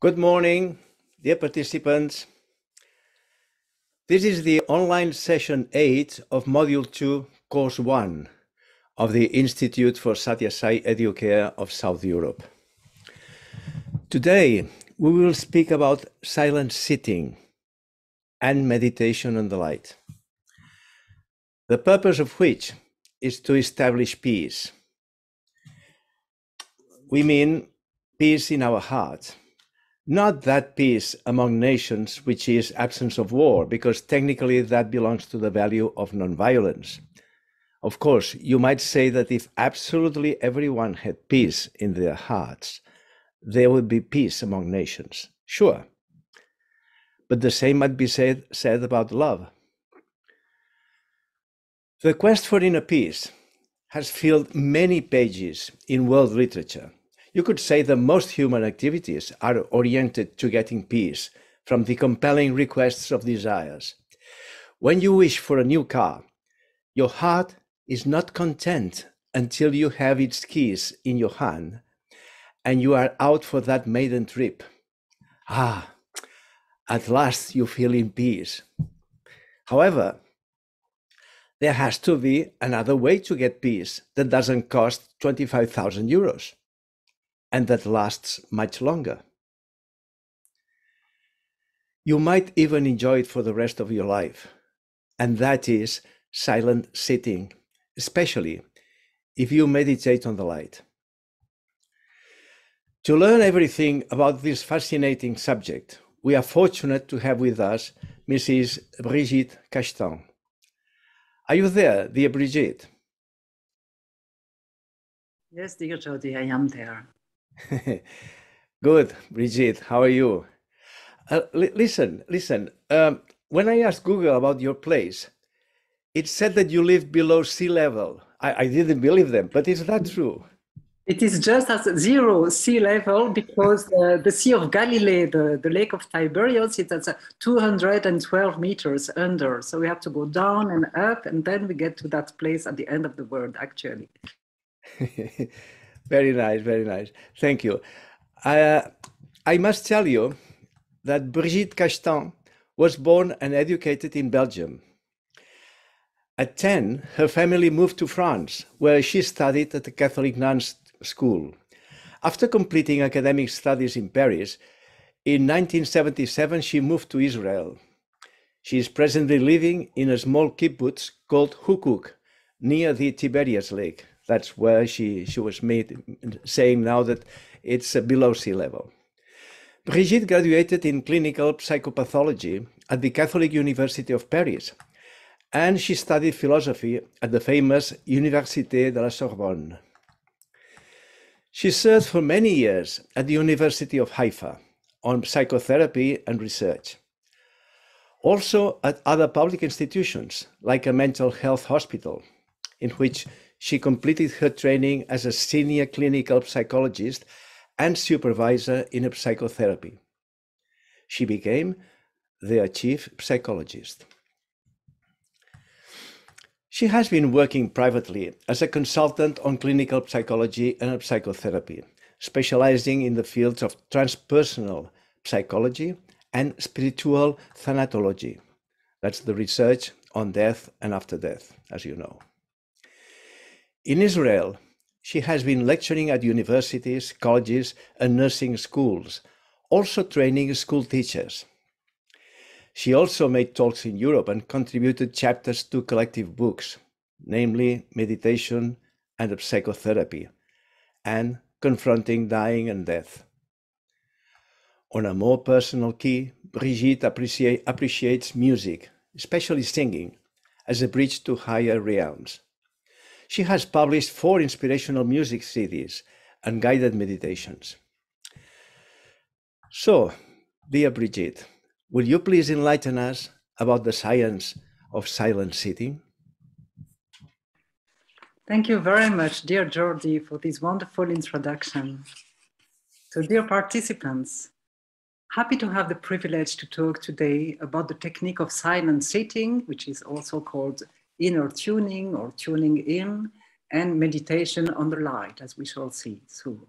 Good morning, dear participants. This is the online session 8 of Module 2, Course 1 of the Institute for Satyasai Educare of South Europe. Today, we will speak about silent sitting and meditation on the light, the purpose of which is to establish peace. We mean peace in our heart. Not that peace among nations, which is absence of war, because technically that belongs to the value of nonviolence. Of course, you might say that if absolutely everyone had peace in their hearts, there would be peace among nations. Sure. But the same might be said about love. The quest for inner peace has filled many pages in world literature. You could say that most human activities are oriented to getting peace from the compelling requests of desires. When you wish for a new car, your heart is not content until you have its keys in your hand and you are out for that maiden trip. At last you feel in peace. However, there has to be another way to get peace that doesn't cost 25,000 euros. And that lasts much longer. You might even enjoy it for the rest of your life, and that is silent sitting, especially if you meditate on the light. To learn everything about this fascinating subject, we are fortunate to have with us Mrs. Brigitte Kashtan. Are you there, dear Brigitte? Yes, dear Jordi, I am there. Good, Brigitte, how are you? Listen. When I asked Google about your place, it said that you live below sea level. I didn't believe them, but is that true? It is just at zero sea level because the Sea of Galilee, the Lake of Tiberias, it's at 212 meters under. So we have to go down and up, and then we get to that place at the end of the world, actually. Very nice, very nice. Thank you. I must tell you that Brigitte Kashtan was born and educated in Belgium. At 10, her family moved to France, where she studied at the Catholic nuns' school. After completing academic studies in Paris, in 1977 she moved to Israel. She is presently living in a small kibbutz called Hukuk, near the Tiberias Lake. That's where she was saying now that it's below sea level. Brigitte graduated in clinical psychopathology at the Catholic University of Paris, and she studied philosophy at the famous Université de la Sorbonne. She served for many years at the University of Haifa on psychotherapy and research. Also at other public institutions, like a mental health hospital, in which she completed her training as a senior clinical psychologist and supervisor in psychotherapy. She became their chief psychologist. She has been working privately as a consultant on clinical psychology and psychotherapy, specializing in the fields of transpersonal psychology and spiritual thanatology. That's the research on death and after death, as you know. In Israel, she has been lecturing at universities, colleges, and nursing schools, also training school teachers. She also made talks in Europe and contributed chapters to collective books, namely Meditation and Psychotherapy, and Confronting Dying and Death. On a more personal key, Brigitte appreciates music, especially singing, as a bridge to higher realms. She has published 4 inspirational music CDs and guided meditations. So, dear Brigitte, will you please enlighten us about the science of silent sitting? Thank you very much, dear Jordi, for this wonderful introduction. So, dear participants, happy to have the privilege to talk today about the technique of silent sitting, which is also called inner tuning or tuning in, and meditation on the light, as we shall see soon.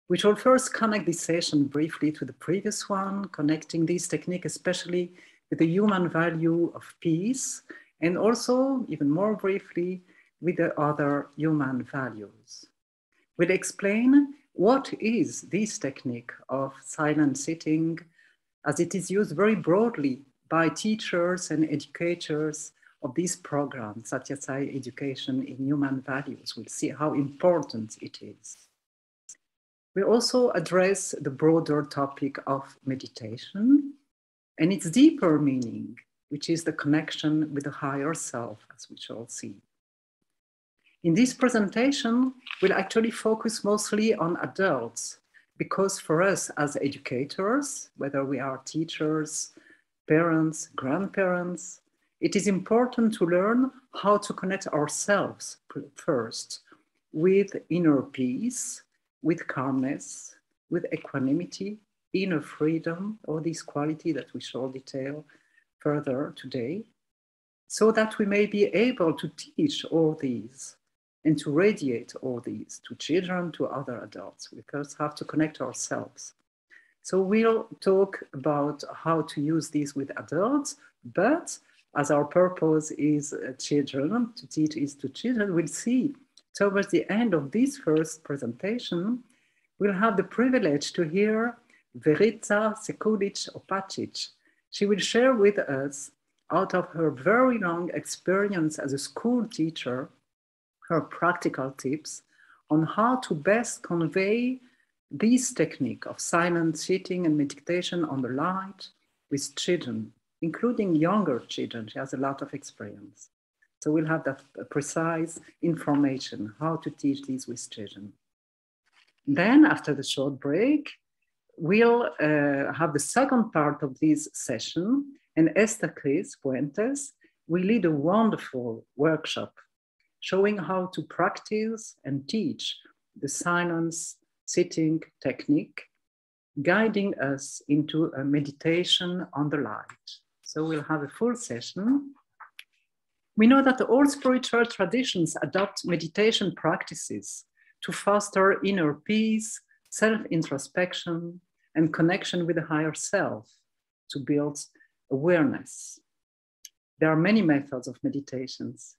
We shall first connect this session briefly to the previous one, connecting this technique especially with the human value of peace, and also, even more briefly, with the other human values. We'll explain what is this technique of silent sitting, as it is used very broadly by teachers and educators of these programs, such as education in human values. We'll see how important it is. We also address the broader topic of meditation and its deeper meaning, which is the connection with the higher self, as we shall see. In this presentation, we'll actually focus mostly on adults, because for us as educators, whether we are teachers, parents, grandparents, it is important to learn how to connect ourselves first with inner peace, with calmness, with equanimity, inner freedom, all these qualities that we shall detail further today, so that we may be able to teach all these and to radiate all these to children, to other adults. We first have to connect ourselves. So we'll talk about how to use these with adults, but as our purpose is children, to teach is to children, we'll see towards the end of this first presentation, we'll have the privilege to hear Verica Sekulic-Opacic. She will share with us, out of her very long experience as a school teacher, her practical tips on how to best convey this technique of silent sitting and meditation on the light with children, including younger children. She has a lot of experience. So we'll have that precise information, how to teach these with children. Then after the short break, we'll have the second part of this session, and Esthercris, Puentes, will lead a wonderful workshop showing how to practice and teach the silence sitting technique, guiding us into a meditation on the light. So we'll have a full session. We know that all spiritual traditions adopt meditation practices to foster inner peace, self-introspection, and connection with the higher self, to build awareness. There are many methods of meditations,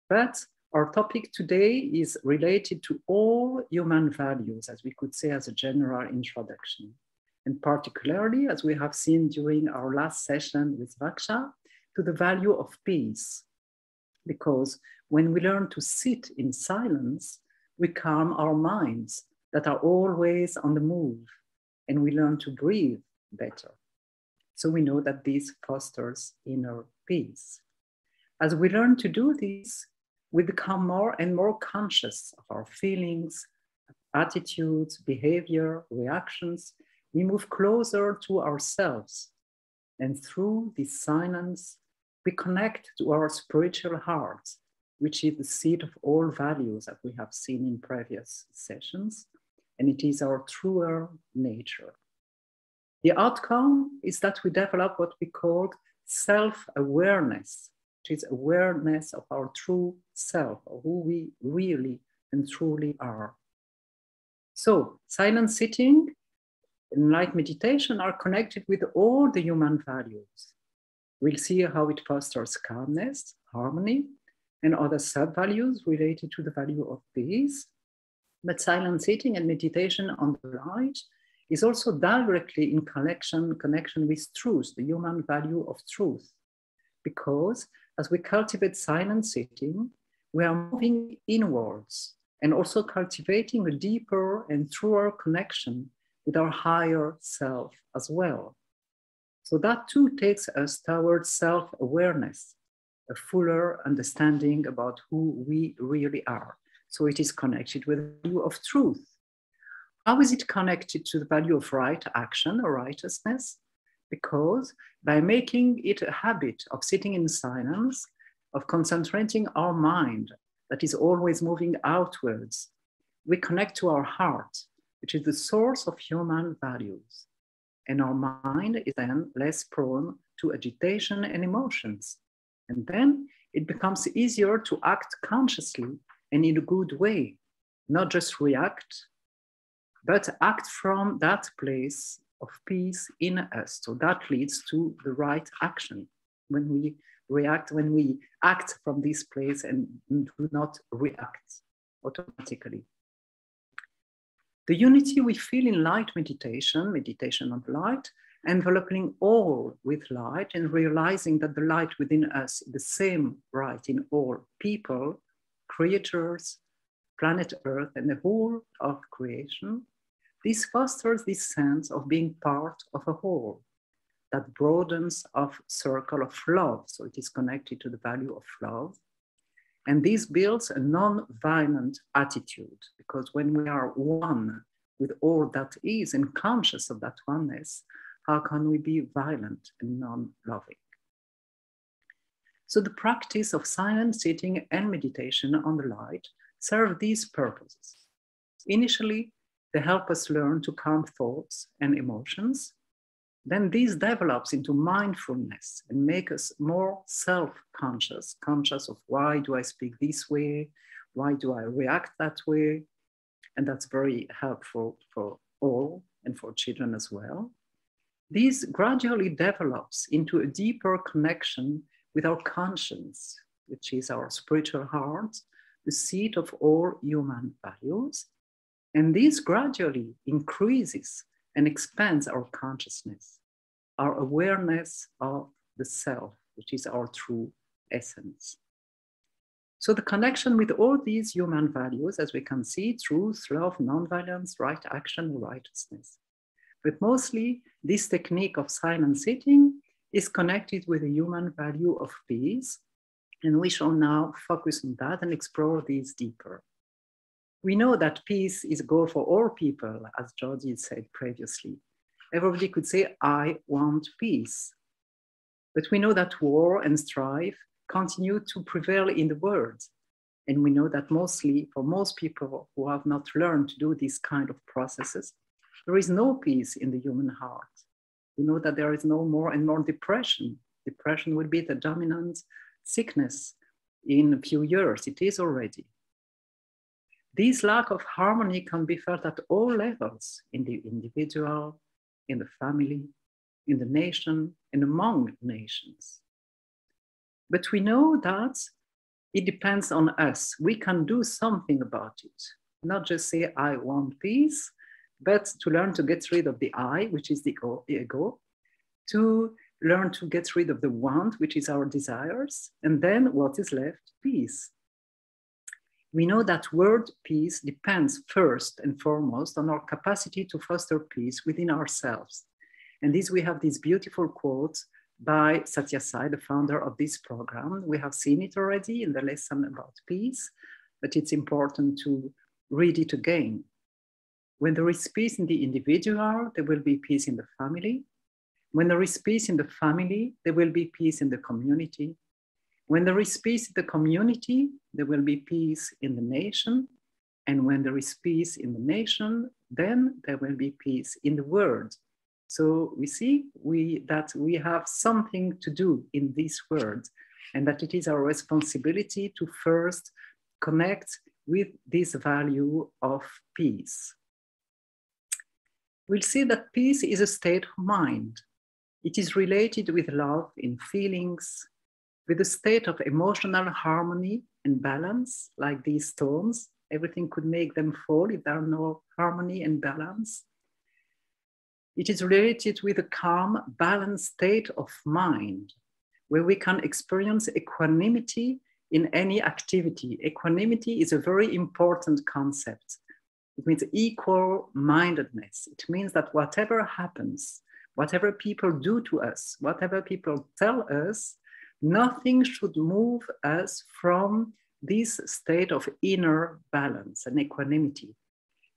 but our topic today is related to all human values, as we could say as a general introduction, and particularly, as we have seen during our last session with Vaksha, to the value of peace. Because when we learn to sit in silence, we calm our minds that are always on the move, and we learn to breathe better. So we know that this fosters inner peace. As we learn to do this, we become more and more conscious of our feelings, attitudes, behavior, reactions. We move closer to ourselves. And through this silence, we connect to our spiritual heart, which is the seat of all values that we have seen in previous sessions, and it is our truer nature. The outcome is that we develop what we call self-awareness, which is awareness of our true self, of who we really and truly are. So silent sitting and light meditation are connected with all the human values. We'll see how it fosters calmness, harmony, and other sub-values related to the value of peace. But silent sitting and meditation on the light is also directly in connection with truth, the human value of truth. Because as we cultivate silent sitting, we are moving inwards and also cultivating a deeper and truer connection with our higher self as well. So that too takes us towards self-awareness, a fuller understanding about who we really are. So it is connected with the value of truth. How is it connected to the value of right action or righteousness? Because by making it a habit of sitting in silence, of concentrating our mind that is always moving outwards, we connect to our heart, which is the source of human values. And our mind is then less prone to agitation and emotions. And then it becomes easier to act consciously and in a good way, not just react but act from that place of peace in us. So that leads to the right action. When we react, when we act from this place and do not react automatically. The unity we feel in light meditation, meditation on light, enveloping all with light and realizing that the light within us is the same right in all people, creators, planet Earth, and the whole of creation. This fosters this sense of being part of a whole that broadens of circle of love. So it is connected to the value of love. And this builds a non-violent attitude, because when we are one with all that is and conscious of that oneness, how can we be violent and non-loving? So the practice of silent sitting and meditation on the light serve these purposes. Initially, they help us learn to calm thoughts and emotions. Then this develops into mindfulness and make us more self-conscious, conscious of why do I speak this way? Why do I react that way? And that's very helpful for all and for children as well. This gradually develops into a deeper connection with our conscience, which is our spiritual heart, the seat of all human values. And this gradually increases and expands our consciousness, our awareness of the self, which is our true essence. So the connection with all these human values, as we can see, truth, love, nonviolence, right action, and righteousness. But mostly this technique of silent sitting is connected with the human value of peace. And we shall now focus on that and explore these deeper. We know that peace is a goal for all people, as Jordi said previously. Everybody could say, I want peace. But we know that war and strife continue to prevail in the world. And we know that mostly for most people who have not learned to do these kind of processes, there is no peace in the human heart. We know that there is no more and more depression. Depression will be the dominant sickness in a few years. It is already. This lack of harmony can be felt at all levels, in the individual, in the family, in the nation, and among nations. But we know that it depends on us. We can do something about it. Not just say, I want peace, but to learn to get rid of the I, which is the ego, to learn to get rid of the want, which is our desires, and then what is left? Peace. We know that word peace depends first and foremost on our capacity to foster peace within ourselves. And this, we have this beautiful quote by Satya Sai, the founder of this program. We have seen it already in the lesson about peace, but it's important to read it again. When there is peace in the individual, there will be peace in the family. When there is peace in the family, there will be peace in the community. When there is peace in the community, there will be peace in the nation. And when there is peace in the nation, then there will be peace in the world. So we see that we have something to do in this world, and that it is our responsibility to first connect with this value of peace. We'll see that peace is a state of mind. It is related with love in feelings, with a state of emotional harmony and balance, like these stones. Everything could make them fall if there are no harmony and balance. It is related with a calm, balanced state of mind, where we can experience equanimity in any activity. Equanimity is a very important concept. It means equal-mindedness. It means that whatever happens, whatever people do to us, whatever people tell us, nothing should move us from this state of inner balance and equanimity.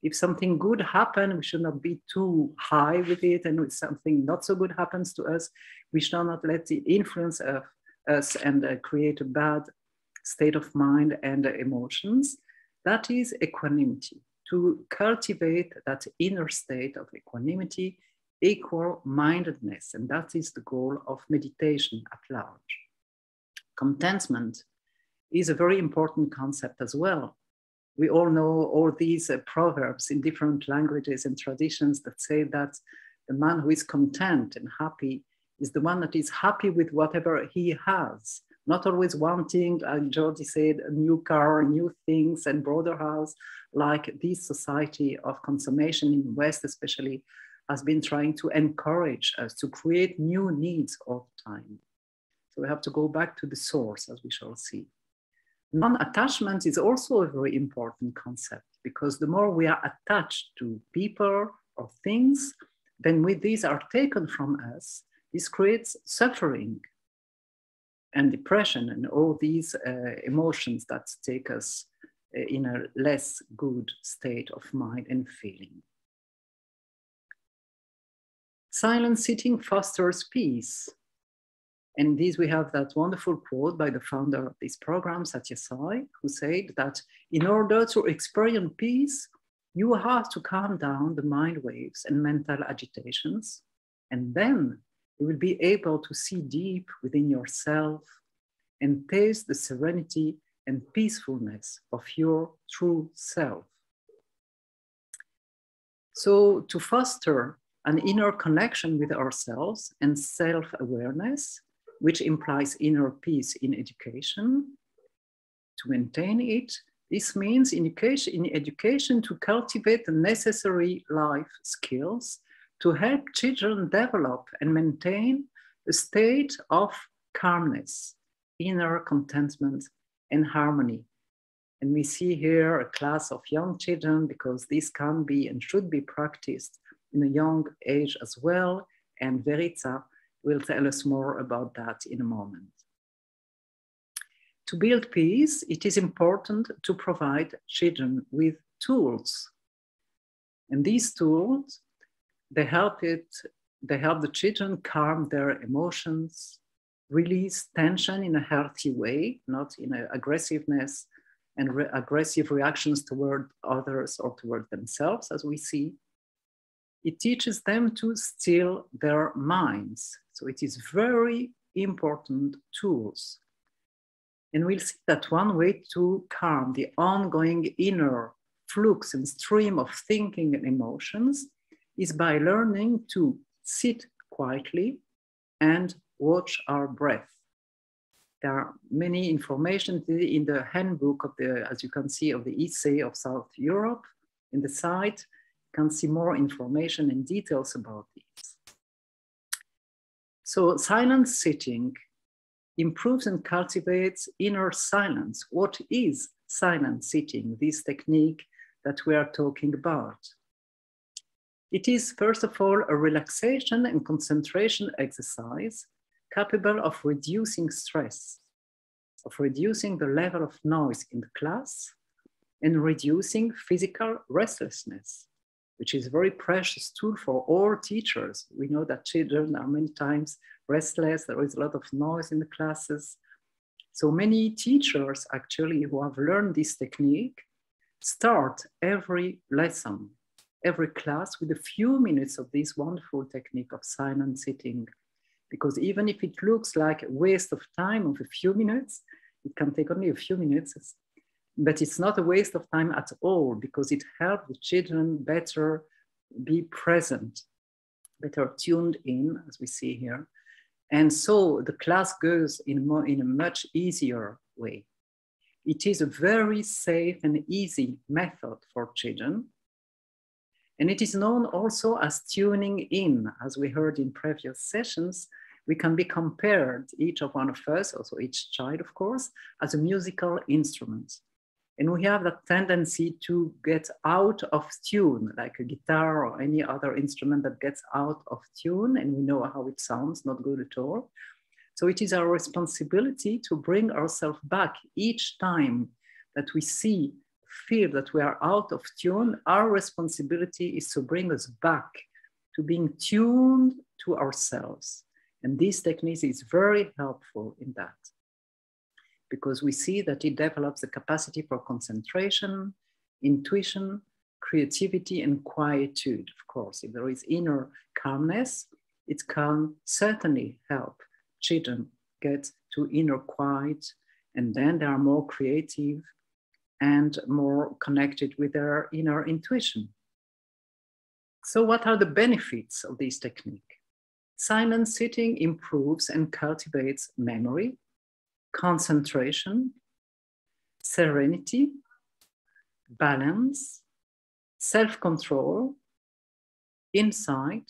If something good happens, we should not be too high with it. And if something not so good happens to us, we shall not let it influence us and create a bad state of mind and emotions. That is equanimity. To cultivate that inner state of equanimity, equal-mindedness, and that is the goal of meditation at large. Contentment is a very important concept as well. We all know all these proverbs in different languages and traditions that say that the man who is content and happy is the one that is happy with whatever he has, not always wanting, like Jordi said, a new car, new things, and broader house, like this society of consummation in the West especially has been trying to encourage us to create new needs all the time. So we have to go back to the source, as we shall see. Non-attachment is also a very important concept, because the more we are attached to people or things, then when these are taken from us, this creates suffering and depression and all these emotions that take us in a less good state of mind and feeling. Silent sitting fosters peace. And this, we have that wonderful quote by the founder of this program, ISSE-SE, who said that in order to experience peace, you have to calm down the mind waves and mental agitations, and then you will be able to see deep within yourself and taste the serenity and peacefulness of your true self. So to foster an inner connection with ourselves and self-awareness, which implies inner peace in education, to maintain it, this means in education to cultivate the necessary life skills to help children develop and maintain a state of calmness, inner contentment, and harmony. And we see here a class of young children, because this can be and should be practiced in a young age as well. And Verica will tell us more about that in a moment. To build peace, it is important to provide children with tools. And these tools, they help the children calm their emotions, release tension in a healthy way, not in an aggressiveness and aggressive reactions toward others or toward themselves, as we see. It teaches them to still their minds. So it is very important tools. And we'll see that one way to calm the ongoing inner flux and stream of thinking and emotions is by learning to sit quietly and watch our breath. There are many information in the handbook of the, as you can see, of the ISSE of South Europe. In the site, you can see more information and details about this. So silent sitting improves and cultivates inner silence. What is silent sitting, this technique that we are talking about? It is, first of all, a relaxation and concentration exercise capable of reducing stress, of reducing the level of noise in the class, and reducing physical restlessness, which is a very precious tool for all teachers. We know that children are many times restless, there is a lot of noise in the classes. So many teachers actually who have learned this technique start every lesson, every class with a few minutes of this wonderful technique of silent sitting. Because even if it looks like a waste of time of a few minutes, it can take only a few minutes, but it's not a waste of time at all, because it helps the children better be present, better tuned in, as we see here. And so the class goes in a much easier way. It is a very safe and easy method for children. And it is known also as tuning in. As we heard in previous sessions, we can be compared, each of one of us, also each child, of course, as a musical instrument. And we have that tendency to get out of tune, like a guitar or any other instrument that gets out of tune, and we know how it sounds, not good at all. So it is our responsibility to bring ourselves back each time that we feel that we are out of tune. Our responsibility is to bring us back to being tuned to ourselves. And this technique is very helpful in that, because we see that it develops the capacity for concentration, intuition, creativity, and quietude. Of course, if there is inner calmness, it can certainly help children get to inner quiet, and then they are more creative and more connected with their inner intuition. So what are the benefits of this technique? Silent sitting improves and cultivates memory, concentration, serenity, balance, self-control, insight,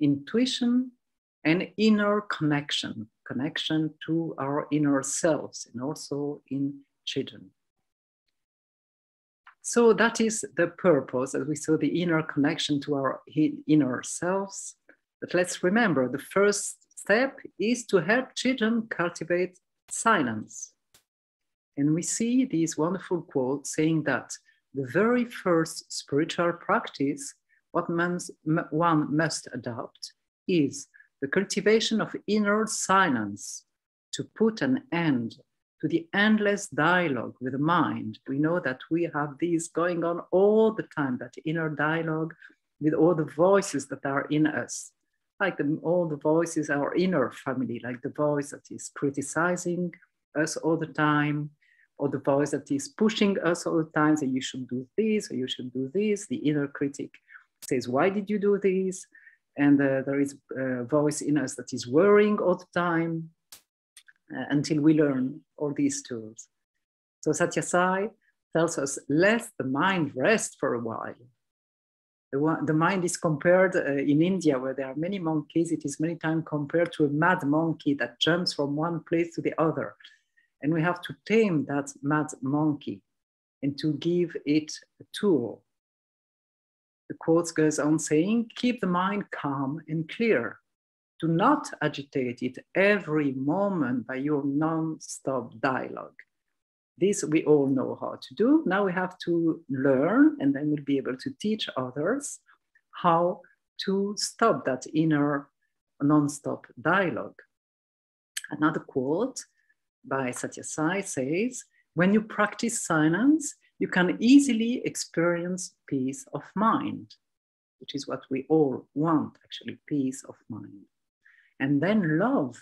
intuition, and inner connection to our inner selves and also in children. So that is the purpose, as we saw, the inner connection to our inner selves. But let's remember, the first step is to help children cultivate silence. And we see these wonderful quotes saying that the very first spiritual practice, what one must adopt, is the cultivation of inner silence to put an end to the endless dialogue with the mind. We know that we have these going on all the time, that inner dialogue with all the voices that are in us, like all the voices, our inner family, like the voice that is criticizing us all the time, or the voice that is pushing us all the time, that you should do this, or you should do this. The inner critic says, why did you do this? And there is a voice in us that is worrying all the time, until we learn all these tools. So Satya Sai tells us, let the mind rest for a while. The mind is compared in India, where there are many monkeys, it is many times compared to a mad monkey that jumps from one place to the other. And we have to tame that mad monkey and to give it a tool. The quote goes on saying, keep the mind calm and clear. Do not agitate it every moment by your non-stop dialogue. This we all know how to do. Now we have to learn, and then we'll be able to teach others how to stop that inner non-stop dialogue. Another quote by Satya Sai says, when you practice silence, you can easily experience peace of mind, which is what we all want, actually, peace of mind. And then love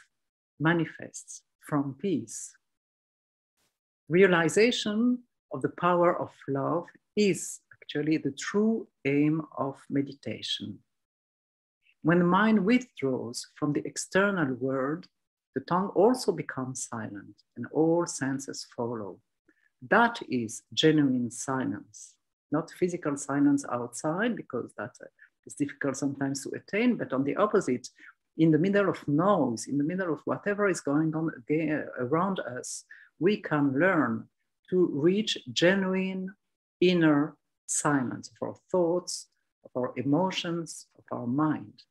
manifests from peace. Realization of the power of love is actually the true aim of meditation. When the mind withdraws from the external world, the tongue also becomes silent and all senses follow. That is genuine silence, not physical silence outside, because that is difficult sometimes to attain, but on the opposite, in the middle of noise, in the middle of whatever is going on around us, we can learn to reach genuine inner silence of our thoughts, of our emotions, of our mind.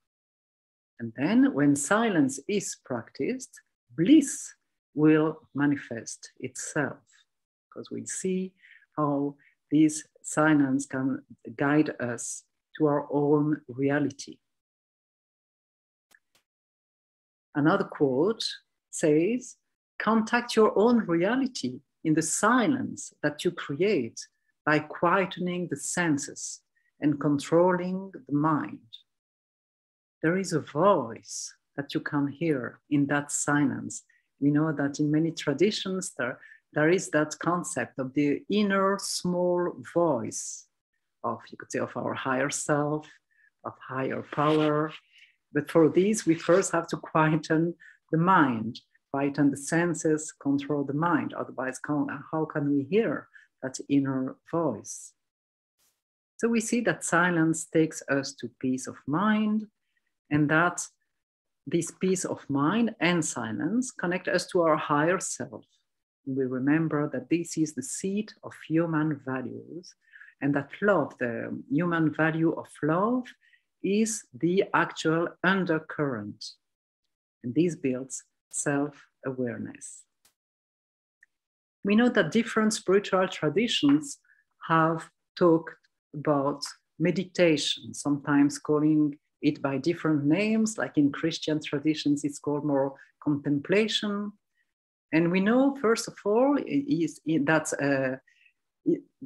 And then when silence is practiced, bliss will manifest itself, because we see how this silence can guide us to our own reality. Another quote says, contact your own reality in the silence that you create by quietening the senses and controlling the mind. There is a voice that you can hear in that silence. We know that in many traditions, there is that concept of the inner small voice of, you could say, of our higher self, of higher power. But for this, we first have to quieten the mind, quieten the senses, control the mind. Otherwise, how can we hear that inner voice? So we see that silence takes us to peace of mind, and that this peace of mind and silence connect us to our higher self. And we remember that this is the seat of human values, and that love, the human value of love, is the actual undercurrent. And this builds self-awareness. We know that different spiritual traditions have talked about meditation, sometimes calling it by different names, like in Christian traditions, it's called more contemplation. And we know, first of all, that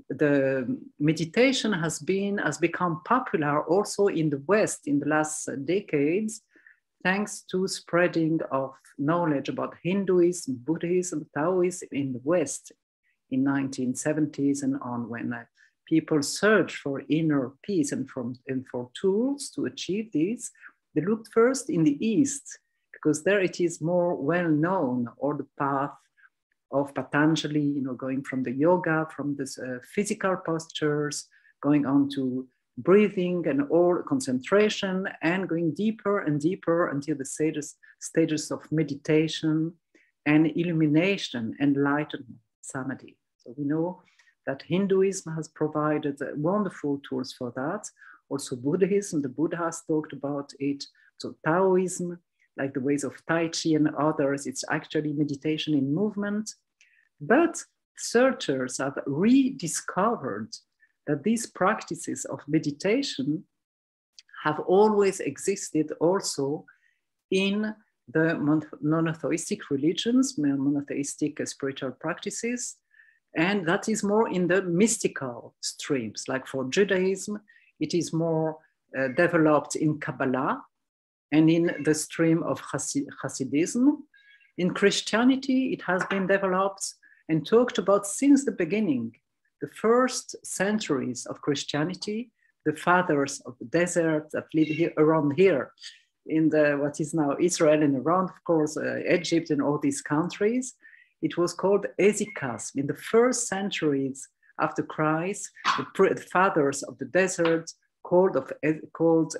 the meditation has become popular also in the West in the last decades, thanks to spreading of knowledge about Hinduism, Buddhism, Taoism in the West. in 1970s and on, when people searched for inner peace and for tools to achieve this, they looked first in the East, because there it is more well known, or the path of Patanjali, you know, going from the yoga, from this physical postures, going on to breathing and all concentration, and going deeper and deeper until the stages of meditation and illumination, enlightenment, samadhi. So we know that Hinduism has provided wonderful tools for that. Also Buddhism, the Buddha has talked about it. So Taoism, like the ways of Tai Chi and others, it's actually meditation in movement. But searchers have rediscovered that these practices of meditation have always existed also in the monotheistic religions, monotheistic spiritual practices, and that is more in the mystical streams. Like for Judaism, it is more developed in Kabbalah and in the stream of Hasidism. In Christianity, it has been developed and talked about since the beginning. The first centuries of Christianity, the fathers of the desert that live here, around here, in the what is now Israel and around, of course, Egypt and all these countries, it was called hesychasm. In the first centuries after Christ, the fathers of the desert called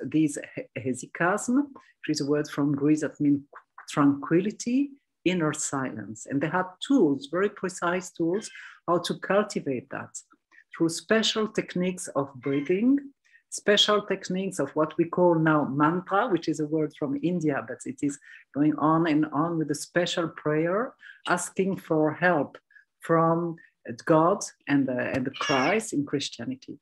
these hesychasm, which is a word from Greece that means tranquility, inner silence. And they had tools, very precise tools, how to cultivate that through special techniques of breathing, special techniques of what we call now mantra, which is a word from India, but it is going on and on with a special prayer, asking for help from God and the Christ in Christianity.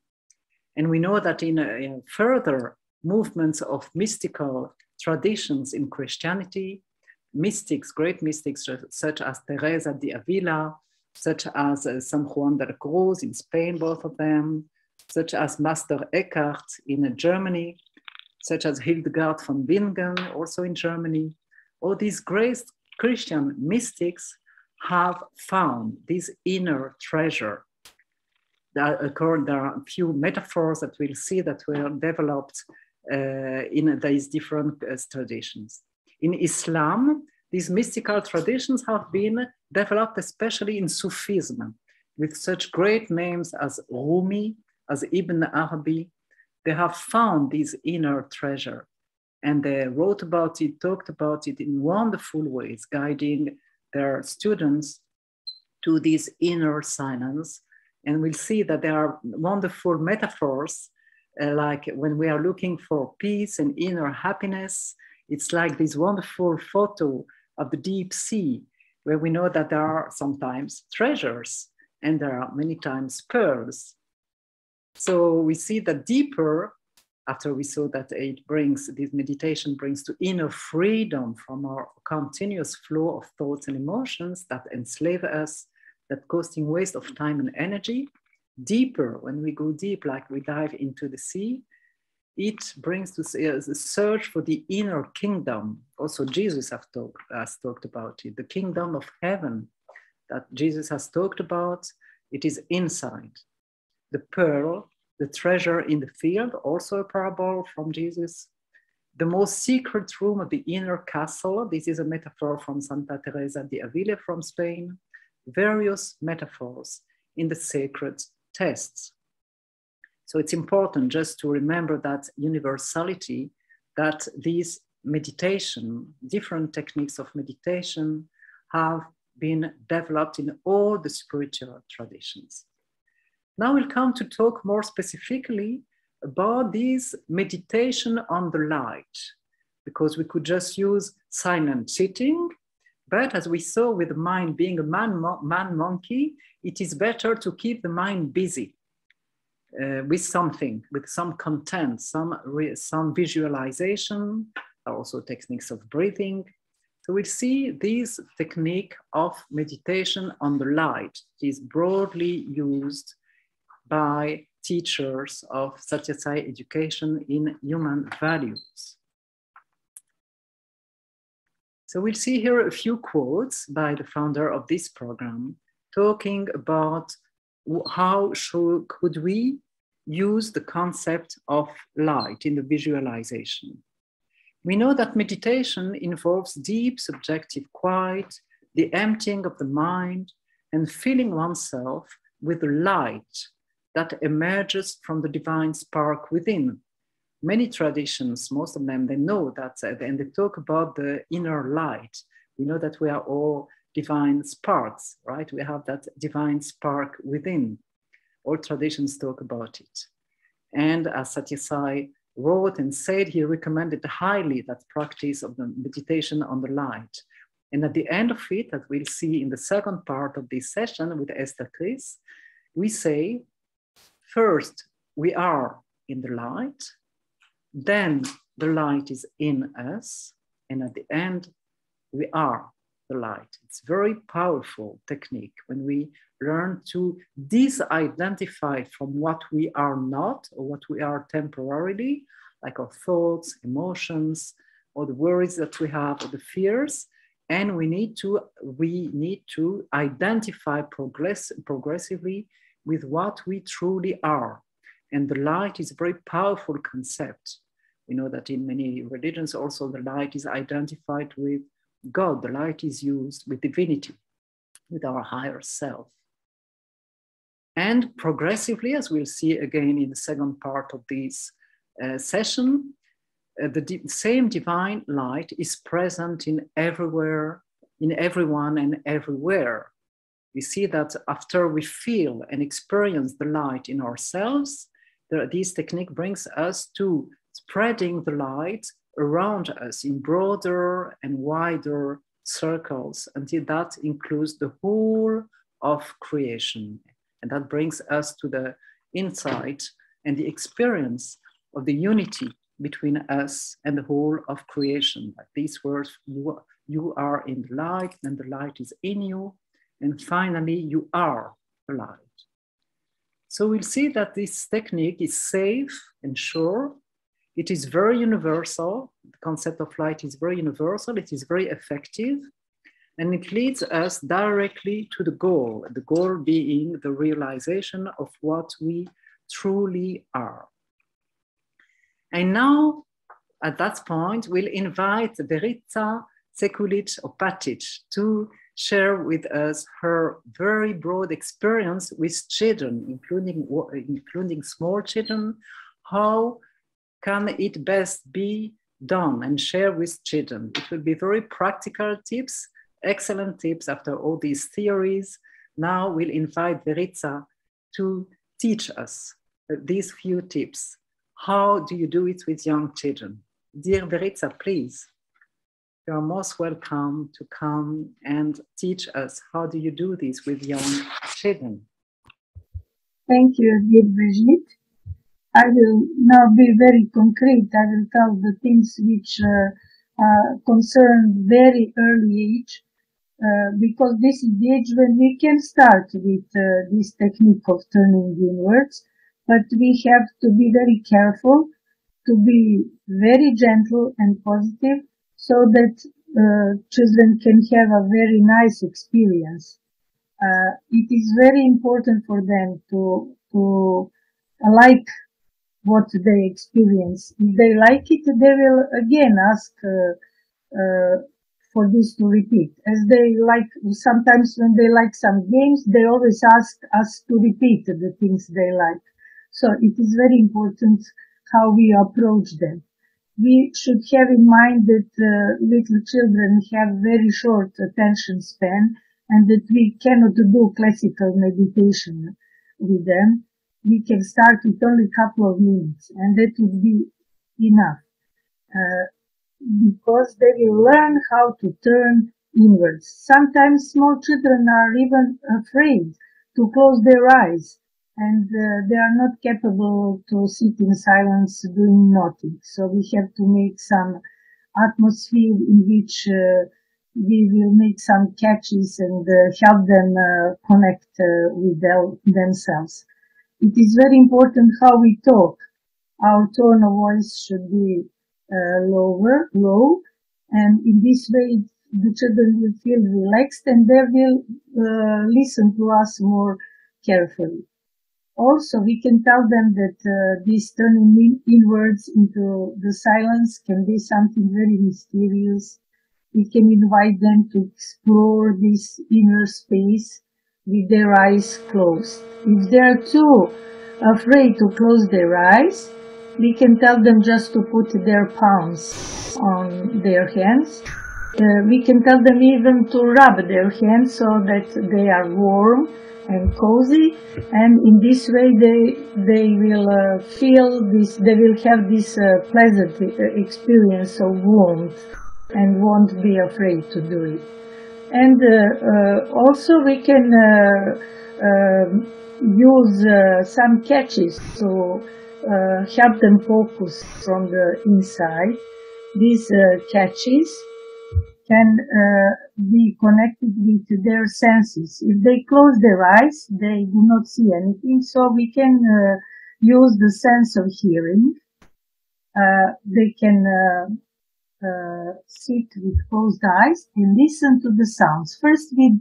And we know that in further movements of mystical traditions in Christianity, mystics, great mystics such as Teresa de Avila, such as San Juan de la Cruz in Spain, both of them, such as Master Eckhart in Germany, such as Hildegard von Bingen, also in Germany. All these great Christian mystics have found this inner treasure. There are a few metaphors that we'll see that were developed in these different traditions. In Islam, these mystical traditions have been developed especially in Sufism, with such great names as Rumi, as Ibn Arabi. They have found this inner treasure, and they wrote about it, talked about it in wonderful ways, guiding their students to this inner silence. And we'll see that there are wonderful metaphors, like when we are looking for peace and inner happiness, it's like this wonderful photo of the deep sea, where we know that there are sometimes treasures and there are many times pearls. So we see that deeper, after we saw that this meditation brings to inner freedom from our continuous flow of thoughts and emotions that enslave us, that costing waste of time and energy. Deeper, when we go deep, like we dive into the sea, it brings to the search for the inner kingdom. Also, Jesus has talked about it. The kingdom of heaven that Jesus has talked about, it is inside. The pearl, the treasure in the field, also a parable from Jesus. The most secret room of the inner castle, this is a metaphor from Santa Teresa de Avila from Spain. Various metaphors in the sacred texts. So it's important just to remember that universality, that these meditation, different techniques of meditation have been developed in all the spiritual traditions. Now we'll come to talk more specifically about this meditation on the light, because we could just use silent sitting, but as we saw with the mind being a man-monkey, it is better to keep the mind busy with something, with some content, some visualization, also techniques of breathing. So we'll see this technique of meditation on the light. It is broadly used by teachers of Satyasai education in human values. So we'll see here a few quotes by the founder of this program, talking about how could we use the concept of light in the visualization. We know that meditation involves deep subjective quiet, the emptying of the mind, and filling oneself with the light that emerges from the divine spark within. Many traditions, most of them, they know that, and they talk about the inner light. We know that we are all divine sparks, right? We have that divine spark within. All traditions talk about it. And as Satya Sai wrote and said, he recommended highly that practice of the meditation on the light. And at the end of it, that we'll see in the second part of this session with Esthercris, we say, first, we are in the light, then the light is in us, and at the end, we are the light. It's a very powerful technique when we learn to disidentify from what we are not or what we are temporarily, like our thoughts, emotions, or the worries that we have, or the fears. And we need to identify progressively with what we truly are. And the light is a very powerful concept. We know that in many religions also the light is identified with God. The light is used with divinity, with our higher self. And progressively, as we'll see again in the second part of this session, the same divine light is present in everywhere, in everyone and everywhere. We see that after we feel and experience the light in ourselves, this technique brings us to spreading the light around us in broader and wider circles until that includes the whole of creation. And that brings us to the insight and the experience of the unity between us and the whole of creation. Like these words, you are in the light and the light is in you. And finally, you are the light. So we'll see that this technique is safe and sure. It is very universal. The concept of light is very universal. It is very effective. And it leads us directly to the goal being the realization of what we truly are. And now, at that point, we'll invite Verica, Sekulic, or Patic to share with us her very broad experience with children, including small children. How can it best be done and share with children? It will be very practical tips, excellent tips after all these theories. Now we'll invite Verica to teach us these few tips. How do you do it with young children? Dear Verica, please, you are most welcome to come and teach us how do you do this with young children. Thank you, dear Brigitte. I will now be very concrete. I will tell the things which concern very early age, because this is the age when we can start with this technique of turning inwards. But we have to be very careful, to be very gentle and positive, so that children can have a very nice experience. It is very important for them to like what they experience. If they like it, they will again ask for this to repeat. As they like, sometimes when they like some games, they always ask us to repeat the things they like. So it is very important how we approach them. We should have in mind that little children have very short attention span and that we cannot do classical meditation with them. We can start with only a couple of minutes and that would be enough, because they will learn how to turn inwards. Sometimes small children are even afraid to close their eyes, and they are not capable to sit in silence doing nothing. So we have to make some atmosphere in which we will make some catches and help them connect with themselves. It is very important how we talk. Our tone of voice should be low, and in this way the children will feel relaxed and they will listen to us more carefully. Also, we can tell them that this turning inwards into the silence can be something very mysterious. We can invite them to explore this inner space with their eyes closed. If they are too afraid to close their eyes, we can tell them just to put their palms on their hands. We can tell them even to rub their hands so that they are warm and cozy, and in this way they will feel this, they will have this pleasant experience of warmth and won't be afraid to do it. And also we can use some catches to help them focus from the inside. These catches can be connected with their senses. If they close their eyes, they do not see anything, so we can use the sense of hearing. They can sit with closed eyes and listen to the sounds. First, we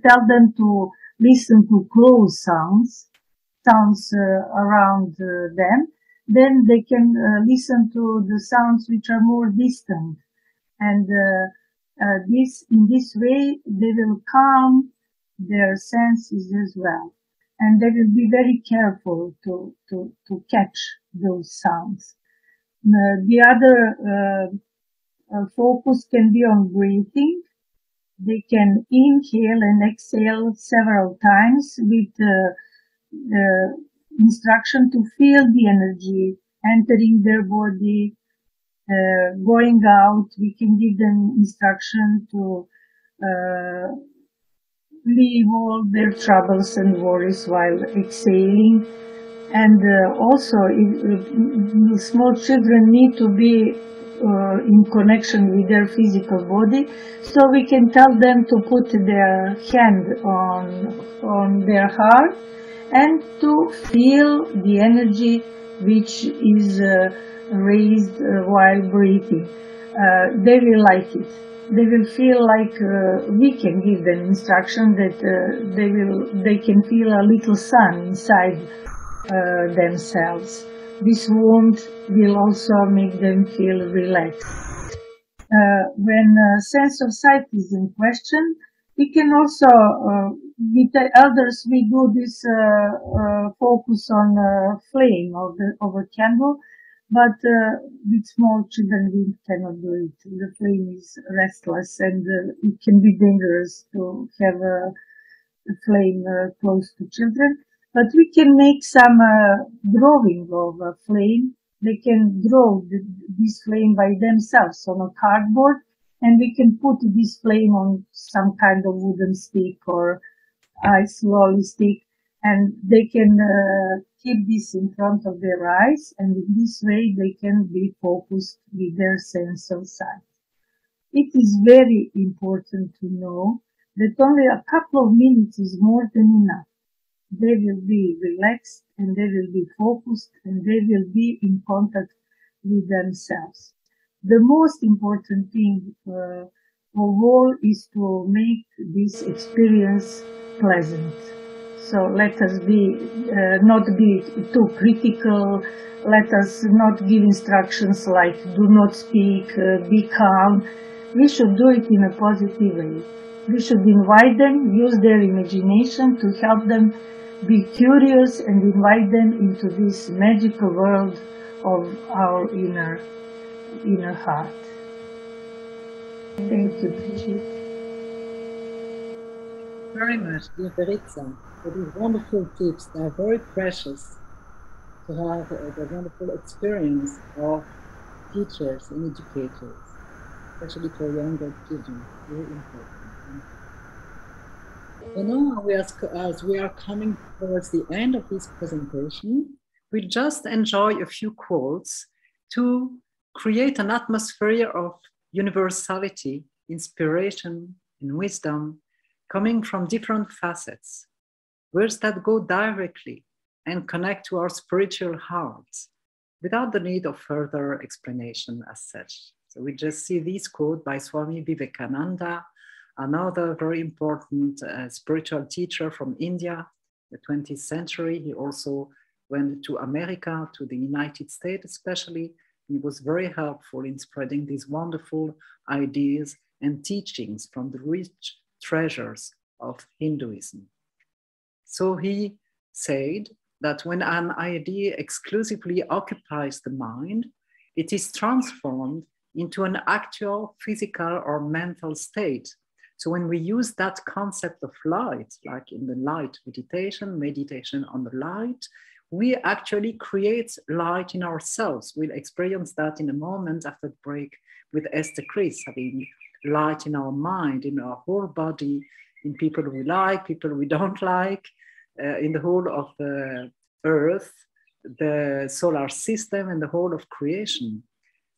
tell them to listen to close sounds around them. Then they can listen to the sounds which are more distant. And in this way, they will calm their senses as well. And they will be very careful to catch those sounds. The other focus can be on breathing. They can inhale and exhale several times with instruction to feel the energy entering their body, going out. We can give them instruction to leave all their troubles and worries while exhaling. And also, small children need to be in connection with their physical body, so we can tell them to put their hand on their heart and to feel the energy which is raised while breathing. They will like it. They will feel like we can give them instruction that they can feel a little sun inside themselves. This warmth will also make them feel relaxed. When sense of sight is in question, we can also, with the elders, we do this focus on flame of a candle, but with small children we cannot do it. The flame is restless and it can be dangerous to have a flame close to children. But we can make some drawing of a flame. They can draw this flame by themselves on a cardboard, and we can put this flame on some kind of wooden stick or ice lolly stick, and they can keep this in front of their eyes, and in this way they can be focused with their sense of sight. It is very important to know that only a couple of minutes is more than enough. They will be relaxed and they will be focused and they will be in contact with themselves. The most important thing of all is to make this experience pleasant. So let us not be too critical. Let us not give instructions like do not speak, be calm. We should do it in a positive way. We should invite them, use their imagination to help them be curious and invite them into this magical world of our inner heart. Thank you, Brigitte. Very much, dear Verica, for these wonderful tips. They are very precious to have the wonderful experience of teachers and educators, especially for younger children. Very important. And now, as we are coming towards the end of this presentation, we'll just enjoy a few quotes to create an atmosphere of universality, inspiration, and wisdom coming from different facets, words that go directly and connect to our spiritual hearts without the need of further explanation as such. So we just see this quote by Swami Vivekananda, another very important spiritual teacher from India, the 20th century. He also went to America, to the United States especially. He was very helpful in spreading these wonderful ideas and teachings from the rich treasures of Hinduism. So he said that when an idea exclusively occupies the mind, it is transformed into an actual physical or mental state. So when we use that concept of light, like in the light meditation on the light, we actually create light in ourselves. We'll experience that in a moment after the break with Esthercris, having light in our mind, in our whole body, in people we like, people we don't like, in the whole of the earth, the solar system, and the whole of creation.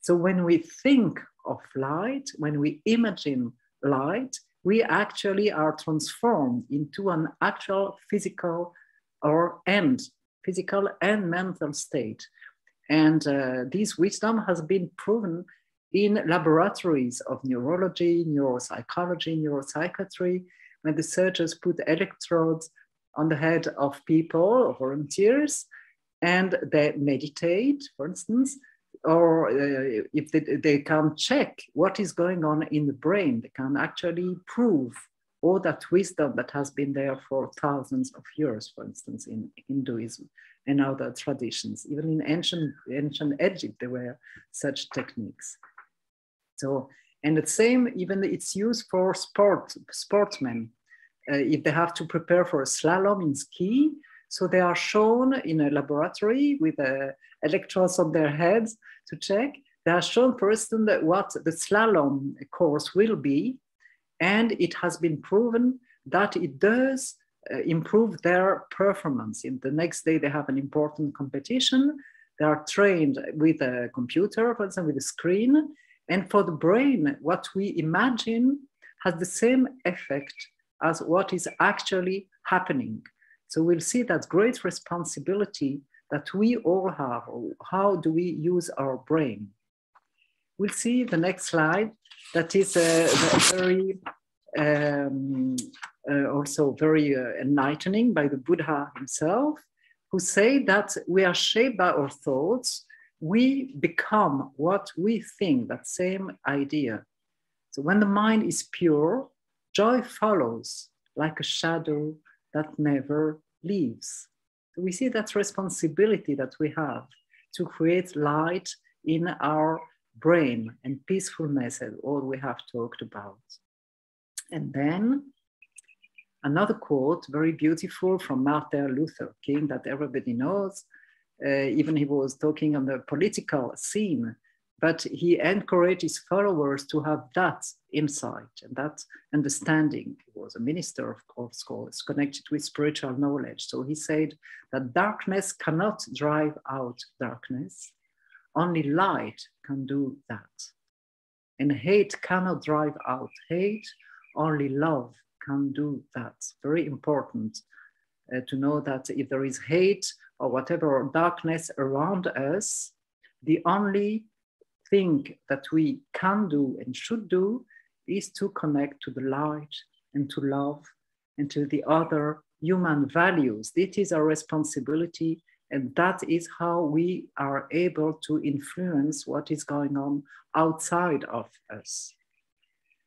So when we think of light, when we imagine light, we actually are transformed into an actual physical and mental state. And this wisdom has been proven in laboratories of neurology, neuropsychology, neuropsychiatry, when the surgeons put electrodes on the head of people, volunteers, and they meditate, for instance, or if they can check what is going on in the brain, they can actually prove all that wisdom that has been there for thousands of years, for instance, in Hinduism and other traditions. Even in ancient Egypt, there were such techniques. So, and the same, even it's used for sportsmen. If they have to prepare for a slalom in ski, so they are shown in a laboratory with electrodes on their heads to check. They are shown, for instance, what the slalom course will be, and it has been proven that it does improve their performance. In the next day, they have an important competition. They are trained with a computer, for instance, with a screen. And for the brain, what we imagine has the same effect as what is actually happening. So we'll see that great responsibility that we all have. How do we use our brain? We'll see the next slide. That is very also very enlightening by the Buddha himself, who say that we are shaped by our thoughts. We become what we think, that same idea. So when the mind is pure, joy follows like a shadow that never leaves. So we see that responsibility that we have to create light in our brain and peacefulness, and all we have talked about. And then another quote, very beautiful, from Martin Luther King, that everybody knows. Even he was talking on the political scene, but he encouraged his followers to have that insight and that understanding. He was a minister, of course, connected with spiritual knowledge. So he said that darkness cannot drive out darkness. Only light can do that. And hate cannot drive out hate. Only love can do that. Very important to know that if there is hate or whatever, or darkness around us, the only thing that we can do and should do is to connect to the light and to love and to the other human values. This is our responsibility, and that is how we are able to influence what is going on outside of us.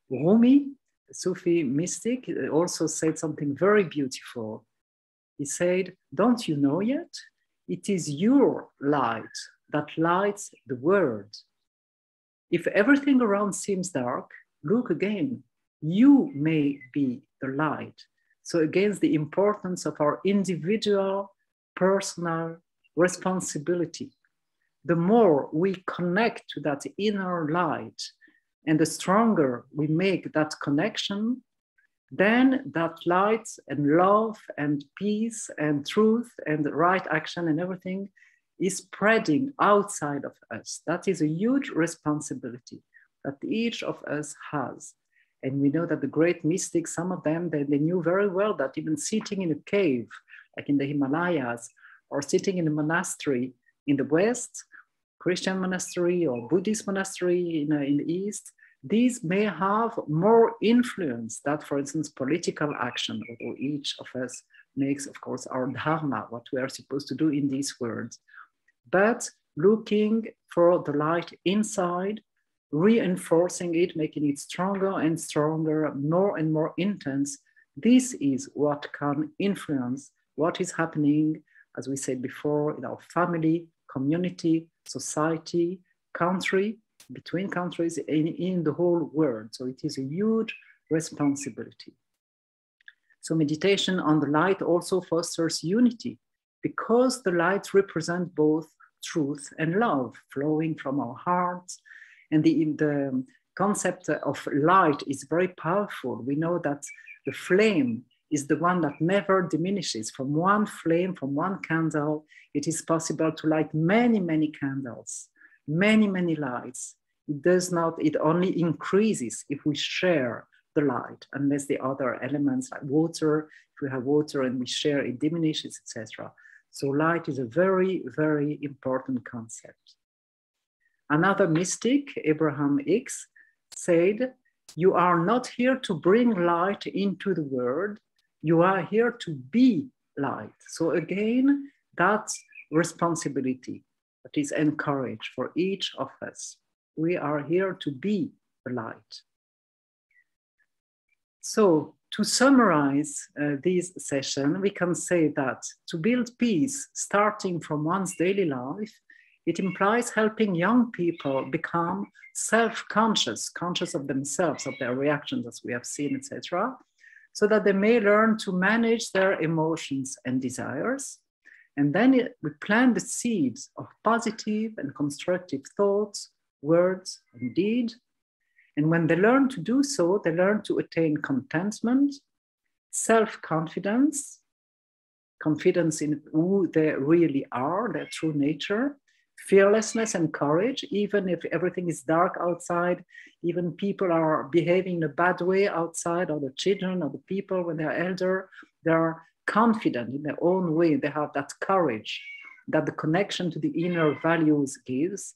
Rumi, the Sufi mystic, also said something very beautiful. He said, "Don't you know yet? It is your light that lights the world. If everything around seems dark, look again. You may be the light." So again, the importance of our individual, personal responsibility. The more we connect to that inner light, and the stronger we make that connection, then that light and love and peace and truth and right action and everything is spreading outside of us. That is a huge responsibility that each of us has. And we know that the great mystics, some of them, they knew very well that even sitting in a cave, like in the Himalayas, or sitting in a monastery in the West, Christian monastery or Buddhist monastery in the East, these may have more influence that, for instance, political action, although each of us makes, of course, our dharma, what we are supposed to do in these worlds. But looking for the light inside, reinforcing it, making it stronger and stronger, more and more intense, this is what can influence what is happening, as we said before, in our family, community, society, country, between countries, in the whole world. So it is a huge responsibility. So meditation on the light also fosters unity, because the lights represent both truth and love flowing from our hearts. And the concept of light is very powerful. We know that the flame is the one that never diminishes. From one flame, from one candle, it is possible to light many, many candles, many, many lights. It does not, it only increases if we share the light, unless the other elements like water, if we have water and we share, it diminishes, etc. So light is a very, very important concept. Another mystic, Abraham Hicks, said, "You are not here to bring light into the world, you are here to be light." So again, that's responsibility that is encouraged for each of us. We are here to be the light. So to summarize this session, we can say that to build peace starting from one's daily life, it implies helping young people become self-conscious, conscious of themselves, of their reactions, as we have seen, etc., so that they may learn to manage their emotions and desires. And then we plant the seeds of positive and constructive thoughts, words, and deed. And when they learn to do so, they learn to attain contentment, self-confidence, confidence in who they really are, their true nature, fearlessness and courage, even if everything is dark outside, even people are behaving in a bad way outside, or the children or the people when they're elder, they are confident in their own way. They have that courage that the connection to the inner values gives.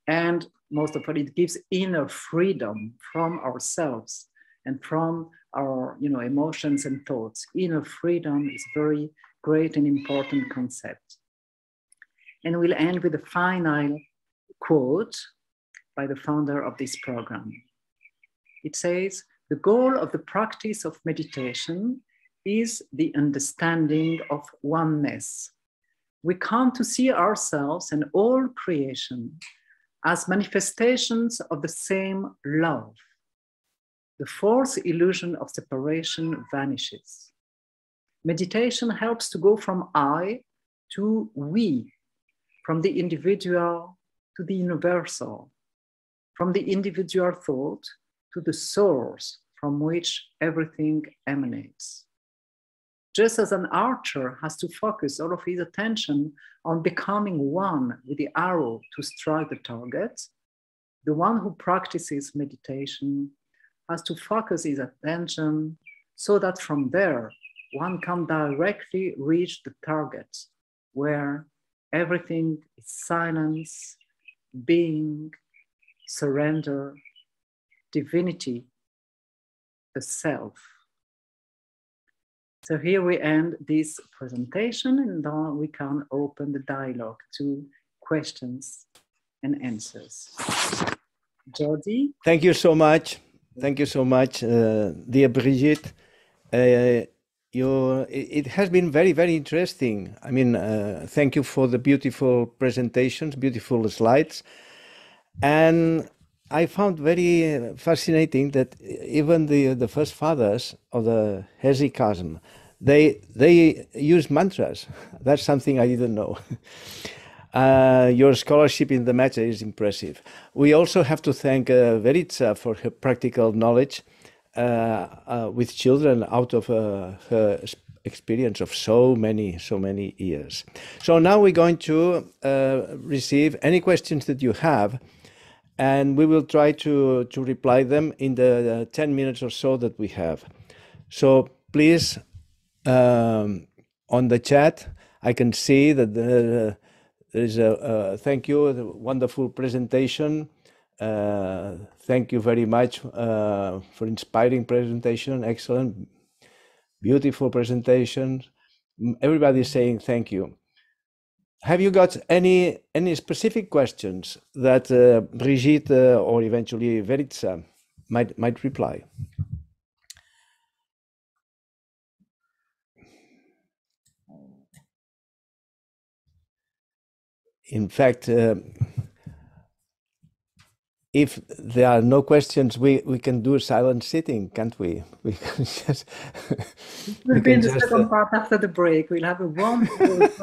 And most of all, it gives inner freedom from ourselves and from our emotions and thoughts. Inner freedom is a very great and important concept. And we'll end with a final quote by the founder of this program. It says, "The goal of the practice of meditation is the understanding of oneness. We come to see ourselves and all creation as manifestations of the same love. The false illusion of separation vanishes. Meditation helps to go from I to we, from the individual to the universal, from the individual thought to the source from which everything emanates. Just as an archer has to focus all of his attention on becoming one with the arrow to strike the target, the one who practices meditation has to focus his attention so that from there, one can directly reach the target where everything is silence, being, surrender, divinity, the self." So here we end this presentation, and then we can open the dialogue to questions and answers. Jordi? Thank you so much. Thank you so much, dear Brigitte. It has been very, very interesting. I mean, thank you for the beautiful presentations, beautiful slides. And I found very fascinating that even the first fathers of the Hesychasm, they use mantras. That's something I didn't know. Your scholarship in the matter is impressive. We also have to thank Verica for her practical knowledge with children out of her experience of so many years. So now we're going to receive any questions that you have, and we will try to reply them in the 10 minutes or so that we have. So please, on the chat, I can see that there is a thank you, the wonderful presentation. Thank you very much for inspiring presentation. Excellent, beautiful presentation. Everybody is saying thank you. Have you got any specific questions that Brigitte or eventually Verica might reply? In fact, if there are no questions, we can do silent sitting, can't we? We can just. We'll be in the second part after the break. We'll have a wonderful with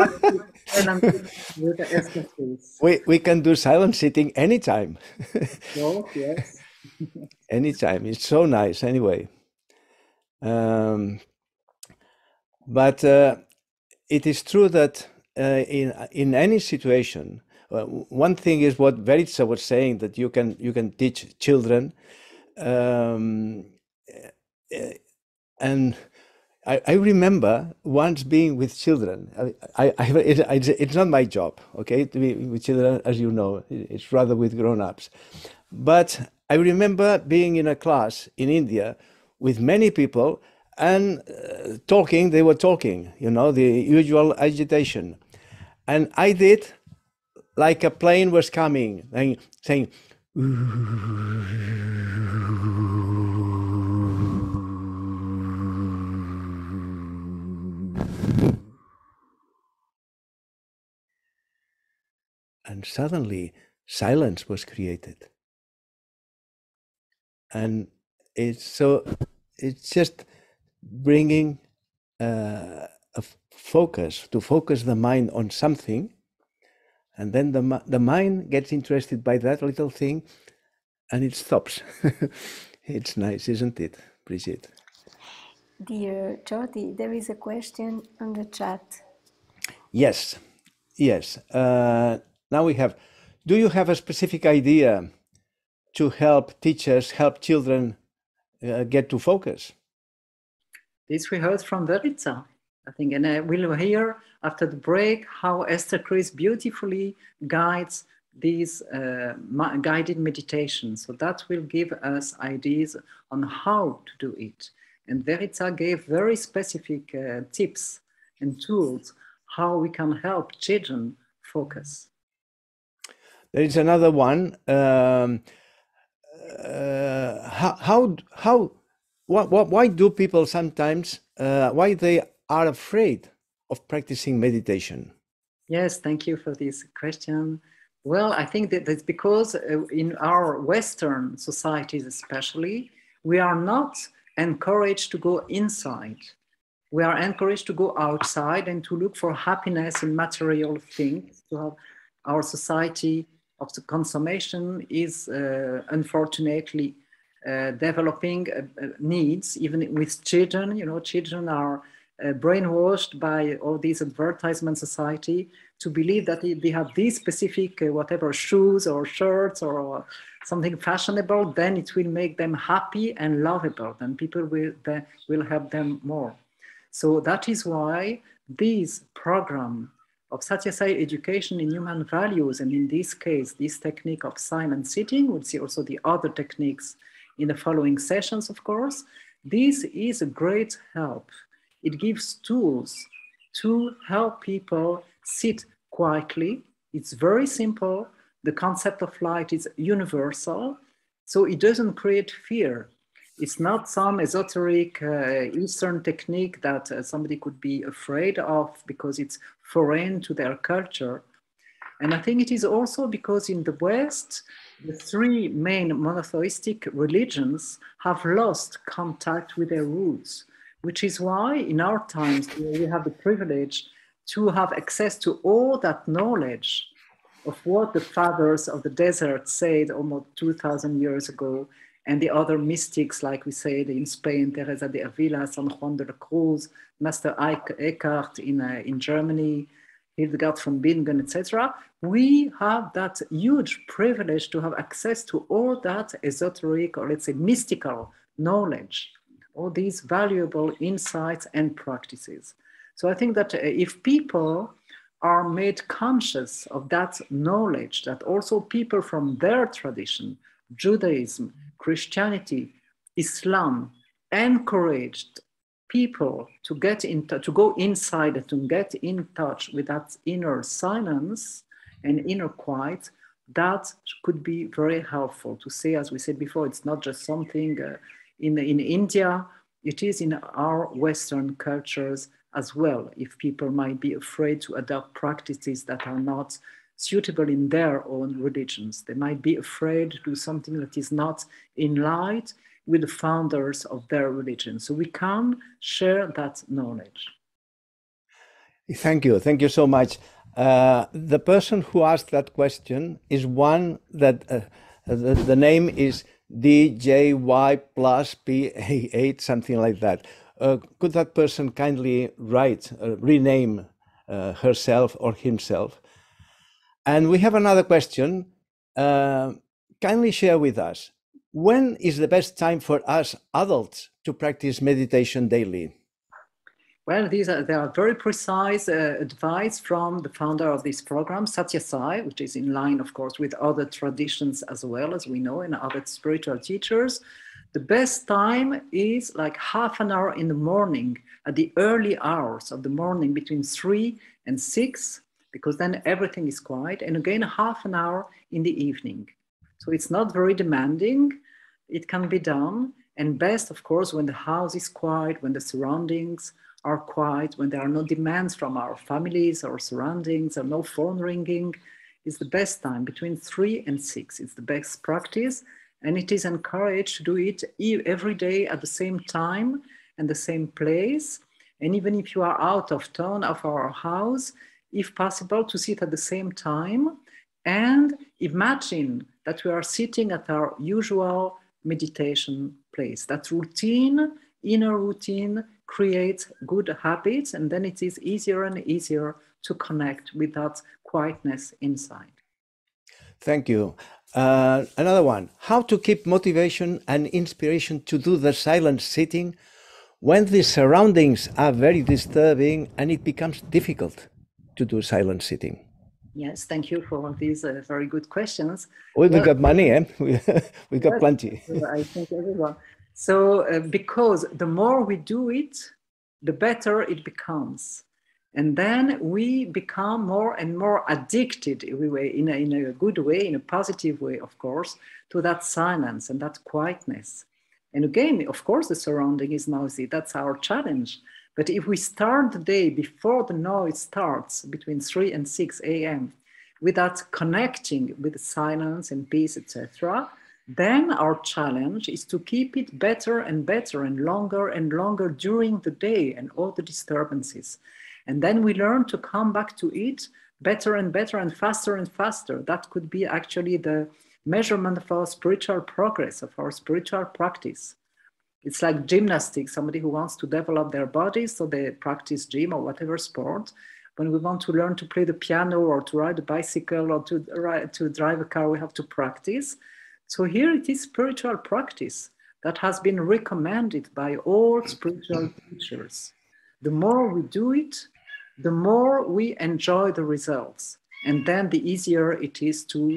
the Esthercris. We can do silent sitting anytime. Oh, yes. Anytime. It's so nice anyway. But it is true that in any situation, one thing is what Verica was saying, that you can teach children, and I remember once being with children. It's not my job, okay, to be with children, as you know. It's rather with grown-ups. But I remember being in a class in India with many people and talking. They were talking, you know, the usual agitation, and I did like a plane was coming and saying. And suddenly silence was created. And it's just bringing a focus, to focus the mind on something, and then the mind gets interested by that little thing, and it stops. It's nice, isn't it, Brigitte? Dear Jordi, there is a question on the chat. Yes. Now we have, do you have a specific idea to help teachers, help children get to focus? This we heard from Verica, I think, and we'll hear after the break how Esthercris beautifully guides these guided meditations. So that will give us ideas on how to do it. And Verica gave very specific tips and tools how we can help children focus. There is another one. Why do people sometimes, why they are afraid of practicing meditation? Yes, thank you for this question. Well, I think that that's because in our Western societies especially, we are not encouraged to go inside. We are encouraged to go outside and to look for happiness in material things. To have our society of the consummation is unfortunately developing needs, even with children. You know, children are brainwashed by all these advertisement society to believe that if they have these specific whatever shoes or shirts or something fashionable, then it will make them happy and lovable, then people will help them more. So that is why this program of Satyasai education in human values, and in this case, this technique of silent sitting, we'll see also the other techniques in the following sessions, of course. This is a great help. It gives tools to help people sit quietly. It's very simple. The concept of light is universal, so it doesn't create fear. It's not some esoteric Eastern technique that somebody could be afraid of because it's foreign to their culture. And I think it is also because in the West, the three main monotheistic religions have lost contact with their roots, which is why in our times we have the privilege to have access to all that knowledge of what the fathers of the desert said almost 2,000 years ago, and the other mystics, like we said in Spain, Teresa de Avila, San Juan de la Cruz, Master Eckhart in Germany, Hildegard von Bingen, etc. We have that huge privilege to have access to all that esoteric, or let's say mystical knowledge, all these valuable insights and practices. So I think that if people are made conscious of that knowledge, that also people from their tradition, Judaism, Christianity, Islam, encouraged people to get to go inside and to get in touch with that inner silence and inner quiet, that could be very helpful to say, as we said before, it's not just something in India, it is in our Western cultures as well. If people might be afraid to adopt practices that are not suitable in their own religions, they might be afraid to do something that is not in line with the founders of their religion. So we can share that knowledge. Thank you so much. The person who asked that question is one that the name is DJY plus PA8, something like that. Could that person kindly write, rename herself or himself? And we have another question. Kindly share with us, when is the best time for us adults to practice meditation daily? Well, there are very precise advice from the founder of this program, ISSE-SE, which is in line, of course, with other traditions as well, as we know, and other spiritual teachers. The best time is like half an hour in the morning, at the early hours of the morning, between 3 and 6, because then everything is quiet, and again, half an hour in the evening. So it's not very demanding. It can be done, and best, of course, when the house is quiet, when the surroundings are quiet, when there are no demands from our families or surroundings, or no phone ringing, is the best time, between 3 and 6. It's the best practice, and it is encouraged to do it every day at the same time and the same place. And even if you are out of town, of our house, if possible, to sit at the same time and imagine that we are sitting at our usual meditation place. That routine, inner routine, creates good habits, and then it is easier and easier to connect with that quietness inside. Thank you. Another one, how to keep motivation and inspiration to do the silent sitting when the surroundings are very disturbing and it becomes difficult to do silent sitting? Yes, thank you for these very good questions. We got money, eh? We got plenty. I think everyone. So because the more we do it, the better it becomes. And then we become more and more addicted in a good way, in a positive way, of course, to that silence and that quietness. And again, of course, the surrounding is noisy. That's our challenge. But if we start the day before the noise starts, between 3 and 6 a.m., with that connecting with silence and peace, etc., then our challenge is to keep it better and better and longer during the day and all the disturbances. And then we learn to come back to it better and better and faster. That could be actually the measurement of our spiritual progress, of our spiritual practice. It's like gymnastics, somebody who wants to develop their body, so they practice gym or whatever sport. When we want to learn to play the piano or to ride a bicycle or to drive a car, we have to practice. So here it is spiritual practice that has been recommended by all spiritual teachers. The more we do it, the more we enjoy the results. And then the easier it is to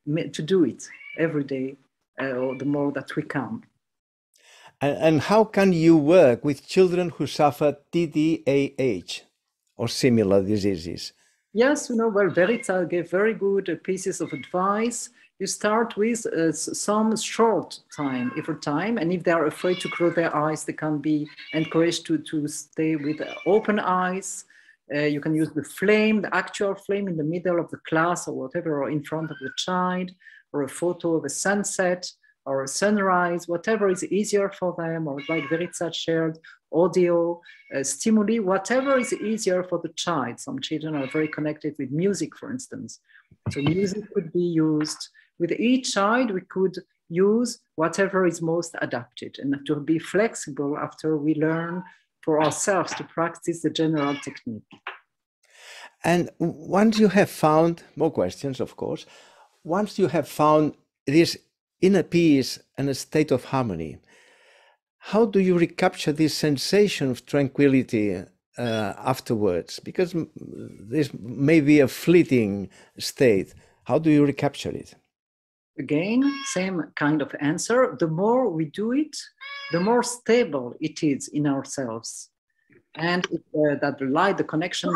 do it every day, or the more that we can. And how can you work with children who suffer TDAH or similar diseases? Yes, well, Verica gave very good pieces of advice. You start with some short time every time, and if they are afraid to close their eyes, they can be encouraged to stay with open eyes. You can use the flame, the actual flame in the middle of the class or whatever, or in front of the child, or a photo of a sunset or a sunrise, whatever is easier for them, or like Verica shared, audio, stimuli, whatever is easier for the child. Some children are very connected with music, for instance. So music could be used. With each child, we could use whatever is most adapted, and to be flexible after we learn for ourselves to practice the general technique. And once you have found, more questions, of course, once you have found this inner peace and a state of harmony, how do you recapture this sensation of tranquility afterwards? Because this may be a fleeting state. How do you recapture it? Again, same kind of answer. The more we do it, the more stable it is in ourselves. And that the light, the connection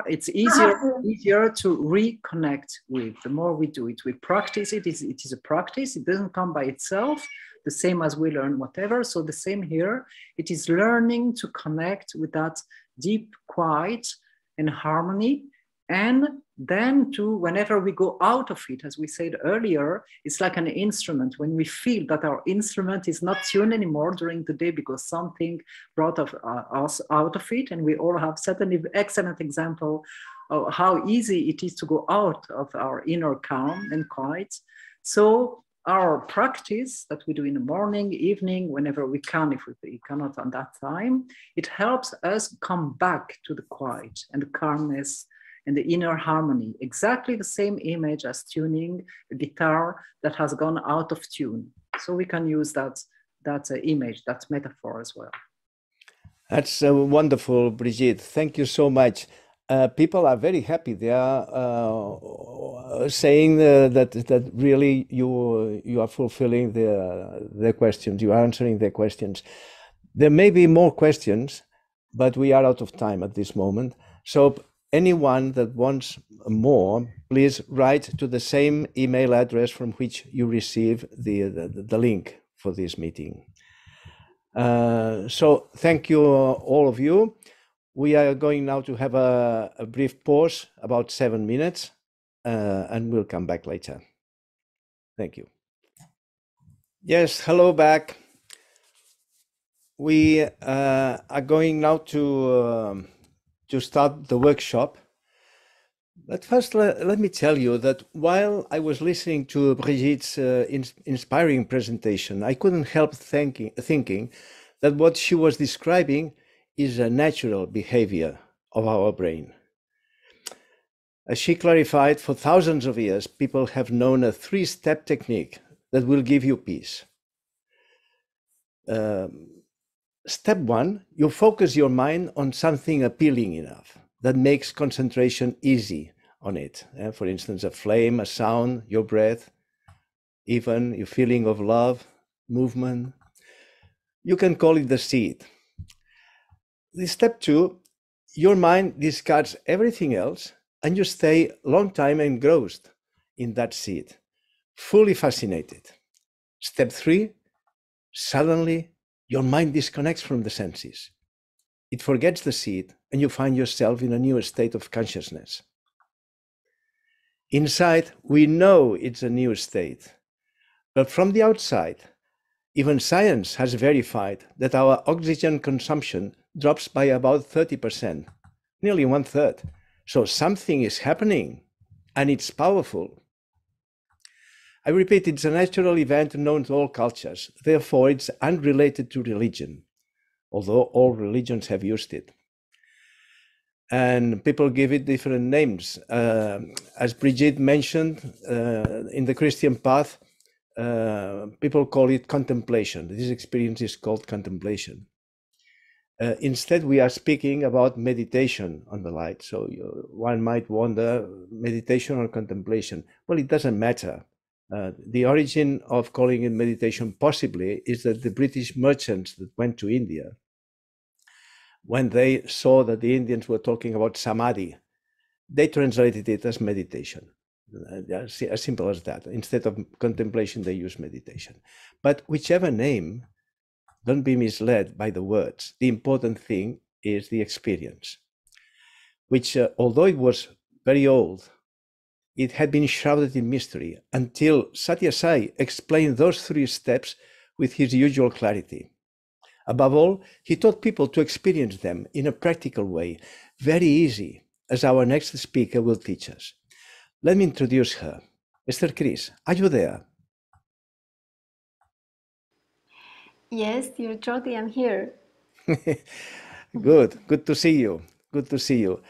it's easier to reconnect with. The more we do it, we practice it. It is a practice. It doesn't come by itself, the same as we learn whatever. So the same here, it is learning to connect with that deep quiet and harmony. And then whenever we go out of it, as we said earlier, it's like an instrument. When we feel that our instrument is not tuned anymore during the day because something brought us out of it, and we all have set an excellent example of how easy it is to go out of our inner calm and quiet. So our practice that we do in the morning, evening, whenever we can, if we cannot on that time, it helps us come back to the quiet and the calmness and the inner harmony. Exactly the same image as tuning a guitar that has gone out of tune. So we can use that image, that metaphor as well. That's wonderful, Brigitte. Thank you so much. People are very happy. They are saying that really you are fulfilling their questions. You are answering their questions. There may be more questions, but we are out of time at this moment. So anyone that wants more, please write to the same email address from which you receive the link for this meeting. So thank you, all of you. We are going now to have a brief pause, about 7 minutes, and we'll come back later. Thank you. Yes, hello back. We are going now to start the workshop. But first, let me tell you that while I was listening to Brigitte's inspiring presentation, I couldn't help thinking that what she was describing is a natural behavior of our brain. As she clarified, for thousands of years, people have known a 3-step technique that will give you peace. Step 1, you focus your mind on something appealing enough that makes concentration easy on it. For instance, a flame, a sound, your breath, even your feeling of love, movement. You can call it the seed. Step 2, your mind discards everything else and you stay a long time engrossed in that seed, fully fascinated. Step 3, suddenly your mind disconnects from the senses. It forgets the seed and you find yourself in a new state of consciousness. Inside, we know it's a new state, but from the outside, even science has verified that our oxygen consumption drops by about 30%, nearly 1/3. So something is happening and it's powerful. I repeat, it's a natural event known to all cultures. Therefore, it's unrelated to religion, although all religions have used it. And people give it different names. As Brigitte mentioned, in the Christian path, people call it contemplation. This experience is called contemplation. Instead, we are speaking about meditation on the light. So one might wonder, meditation or contemplation? Well, it doesn't matter. The origin of calling it meditation possibly is that the British merchants that went to India, when they saw that the Indians were talking about samadhi, they translated it as meditation. As simple as that. Instead of contemplation, they use meditation. But whichever name, don't be misled by the words. The important thing is the experience, which, although it was very old, it had been shrouded in mystery until Sathya Sai explained those 3 steps with his usual clarity. Above all, he taught people to experience them in a practical way, very easy, as our next speaker will teach us. Let me introduce her. Esthercris, are you there? Yes, dear Jordi, I'm here. Good to see you. Good to see you.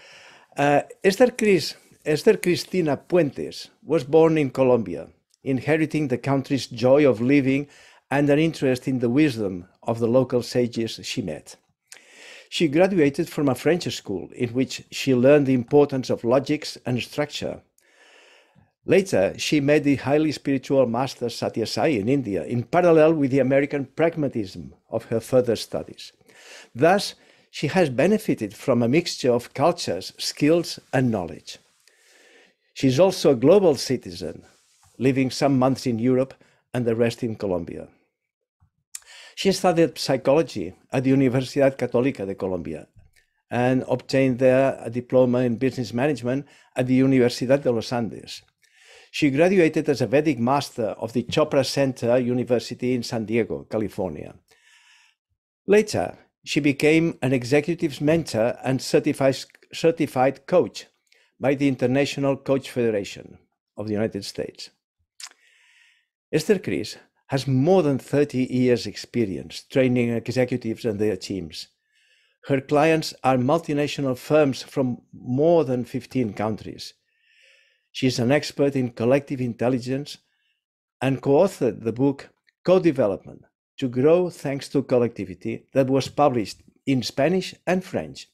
Esther Cristina Puentes was born in Colombia, inheriting the country's joy of living and an interest in the wisdom of the local sages she met. She graduated from a French school in which she learned the importance of logics and structure. Later, she made the highly spiritual master Satya Sai in India, in parallel with the American pragmatism of her further studies. Thus, she has benefited from a mixture of cultures, skills, and knowledge. She is also a global citizen, living some months in Europe and the rest in Colombia. She studied psychology at the Universidad Católica de Colombia and obtained there a diploma in business management at the Universidad de los Andes. She graduated as a Vedic master of the Chopra Center University in San Diego, California. Later, she became an executive mentor and certified coach by the International Coach Federation of the United States. Esthercris has more than 30 years' experience training executives and their teams. Her clients are multinational firms from more than 15 countries. She is an expert in collective intelligence and co-authored the book Co-Development, To Grow Thanks to Collectivity, that was published in Spanish and French.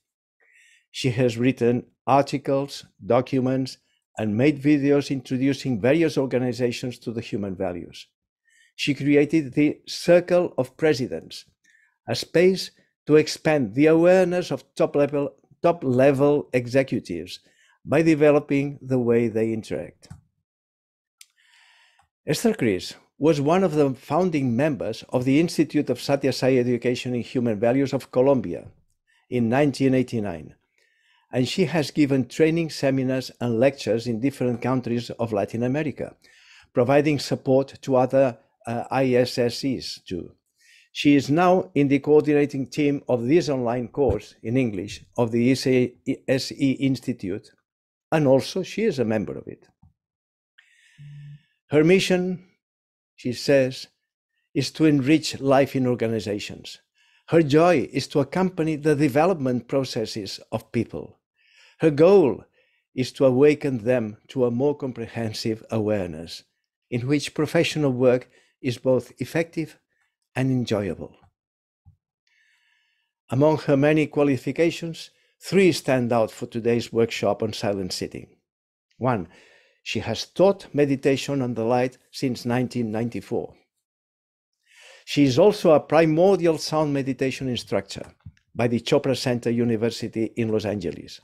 She has written articles, documents, and made videos introducing various organizations to the human values. She created the Circle of Presidents, a space to expand the awareness of top-level executives by developing the way they interact. Esthercris was one of the founding members of the Institute of Satya Sai Education in Human Values of Colombia in 1989, and she has given training seminars and lectures in different countries of Latin America, providing support to other ISSEs too. She is now in the coordinating team of this online course in English of the ISSE Institute, and also she is a member of it. Her mission, she says, is to enrich life in organizations. Her joy is to accompany the development processes of people. Her goal is to awaken them to a more comprehensive awareness in which professional work is both effective and enjoyable. Among her many qualifications, 3 stand out for today's workshop on silent sitting. 1, she has taught meditation on the light since 1994. She is also a primordial sound meditation instructor by the Chopra Center University in Los Angeles.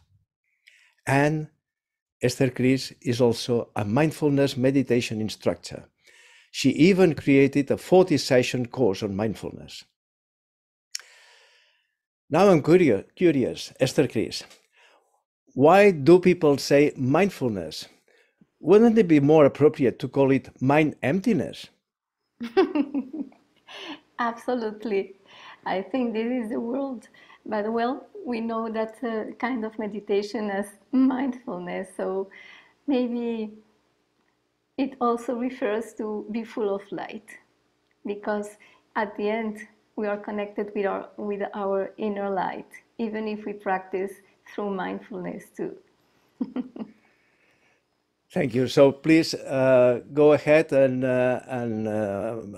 And Esthercris is also a mindfulness meditation instructor. She even created a 40-session course on mindfulness. Now I'm curious, Esthercris, why do people say mindfulness? Wouldn't it be more appropriate to call it mind emptiness? Absolutely. I think this is the world. But well, we know that kind of meditation as mindfulness. So maybe it also refers to be full of light, because at the end we are connected with our inner light, even if we practice through mindfulness too. Thank you. So please go ahead and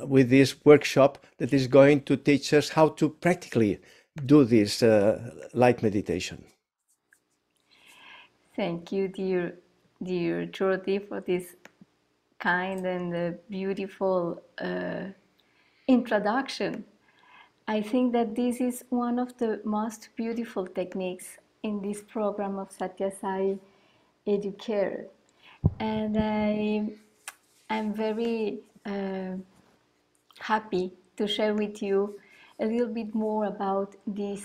with this workshop that is going to teach us how to practically do this light meditation. Thank you, dear Jordi, for this kind and beautiful introduction. I think that this is one of the most beautiful techniques in this program of Satya Sai Educare. And I'm very happy to share with you a little bit more about this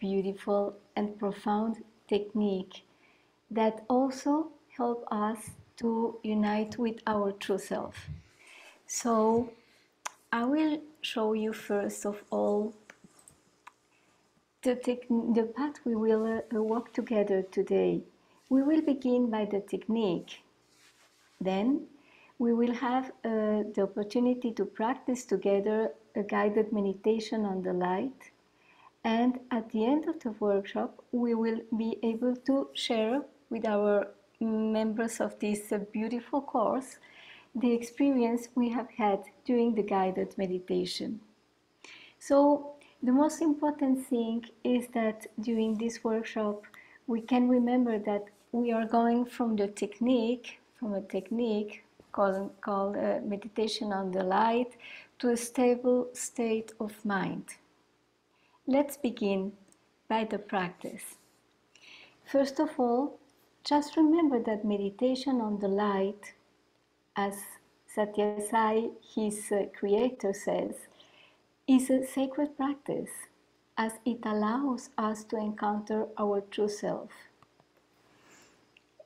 beautiful and profound technique that also help us to unite with our true self. So I will show you first of all the path we will walk together today. We will begin by the technique. Then we will have the opportunity to practice together a guided meditation on the light. And at the end of the workshop, we will be able to share with our members of this beautiful course the experience we have had during the guided meditation. So the most important thing is that during this workshop we can remember that we are going from a technique called meditation on the light to a stable state of mind. Let's begin by the practice. First of all, just remember that meditation on the light, as Satya Sai, his creator, says, is a sacred practice, as it allows us to encounter our true self.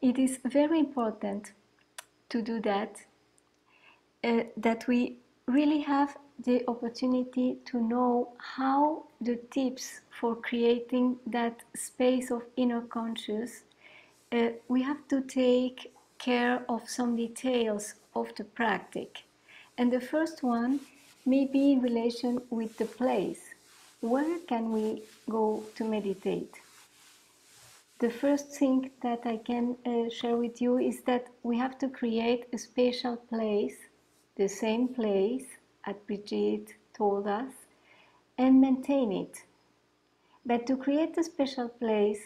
It is very important to do that, that we really have the opportunity to know how the tips for creating that space of inner conscious, we have to take care of some details of the practice. And the first one may be in relation with the place. Where can we go to meditate? The first thing that I can share with you is that we have to create a special place, the same place as Brigitte told us, and maintain it. But to create a special place,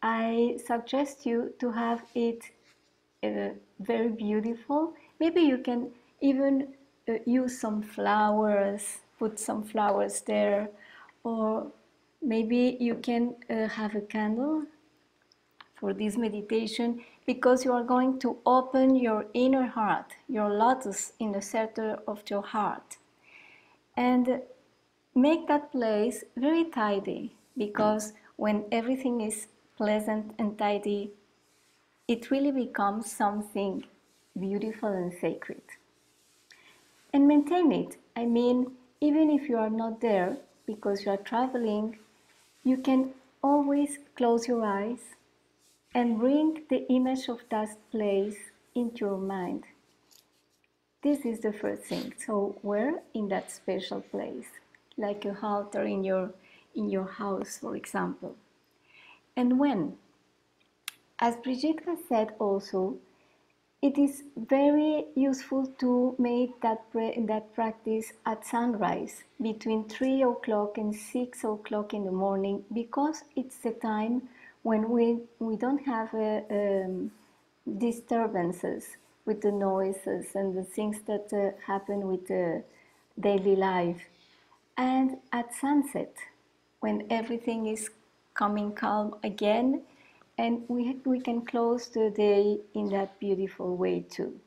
I suggest you to have it very beautiful. Maybe you can even use some flowers, put some flowers there, or maybe you can have a candle for this meditation, because you are going to open your inner heart, your lotus in the center of your heart. And make that place very tidy, because when everything is pleasant and tidy, it really becomes something beautiful and sacred. And maintain it. I mean, even if you are not there because you are traveling, you can always close your eyes and bring the image of that place into your mind. This is the first thing. So where? In that special place, like a altar in your house, for example. And when? As Brigitte has said also, it is very useful to make that practice at sunrise, between 3 o'clock and 6 o'clock in the morning, because it's the time when we don't have disturbances with the noises and the things that happen with the daily life. And at sunset, when everything is coming calm again, and we can close the day in that beautiful way too.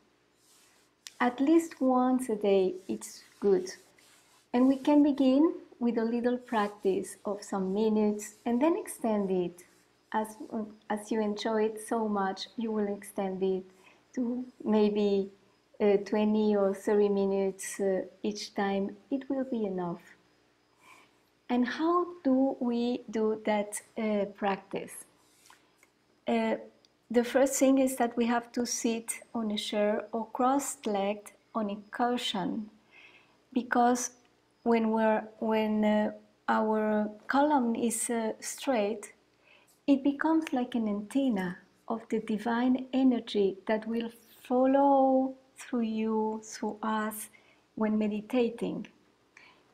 At least once a day, it's good. And we can begin with a little practice of some minutes and then extend it. As you enjoy it so much, you will extend it to maybe 20 or 30 minutes each time. It will be enough. And how do we do that practice? The first thing is that we have to sit on a chair or cross-legged on a cushion, because when our column is straight, it becomes like an antenna of the divine energy that will follow through you, through us, when meditating.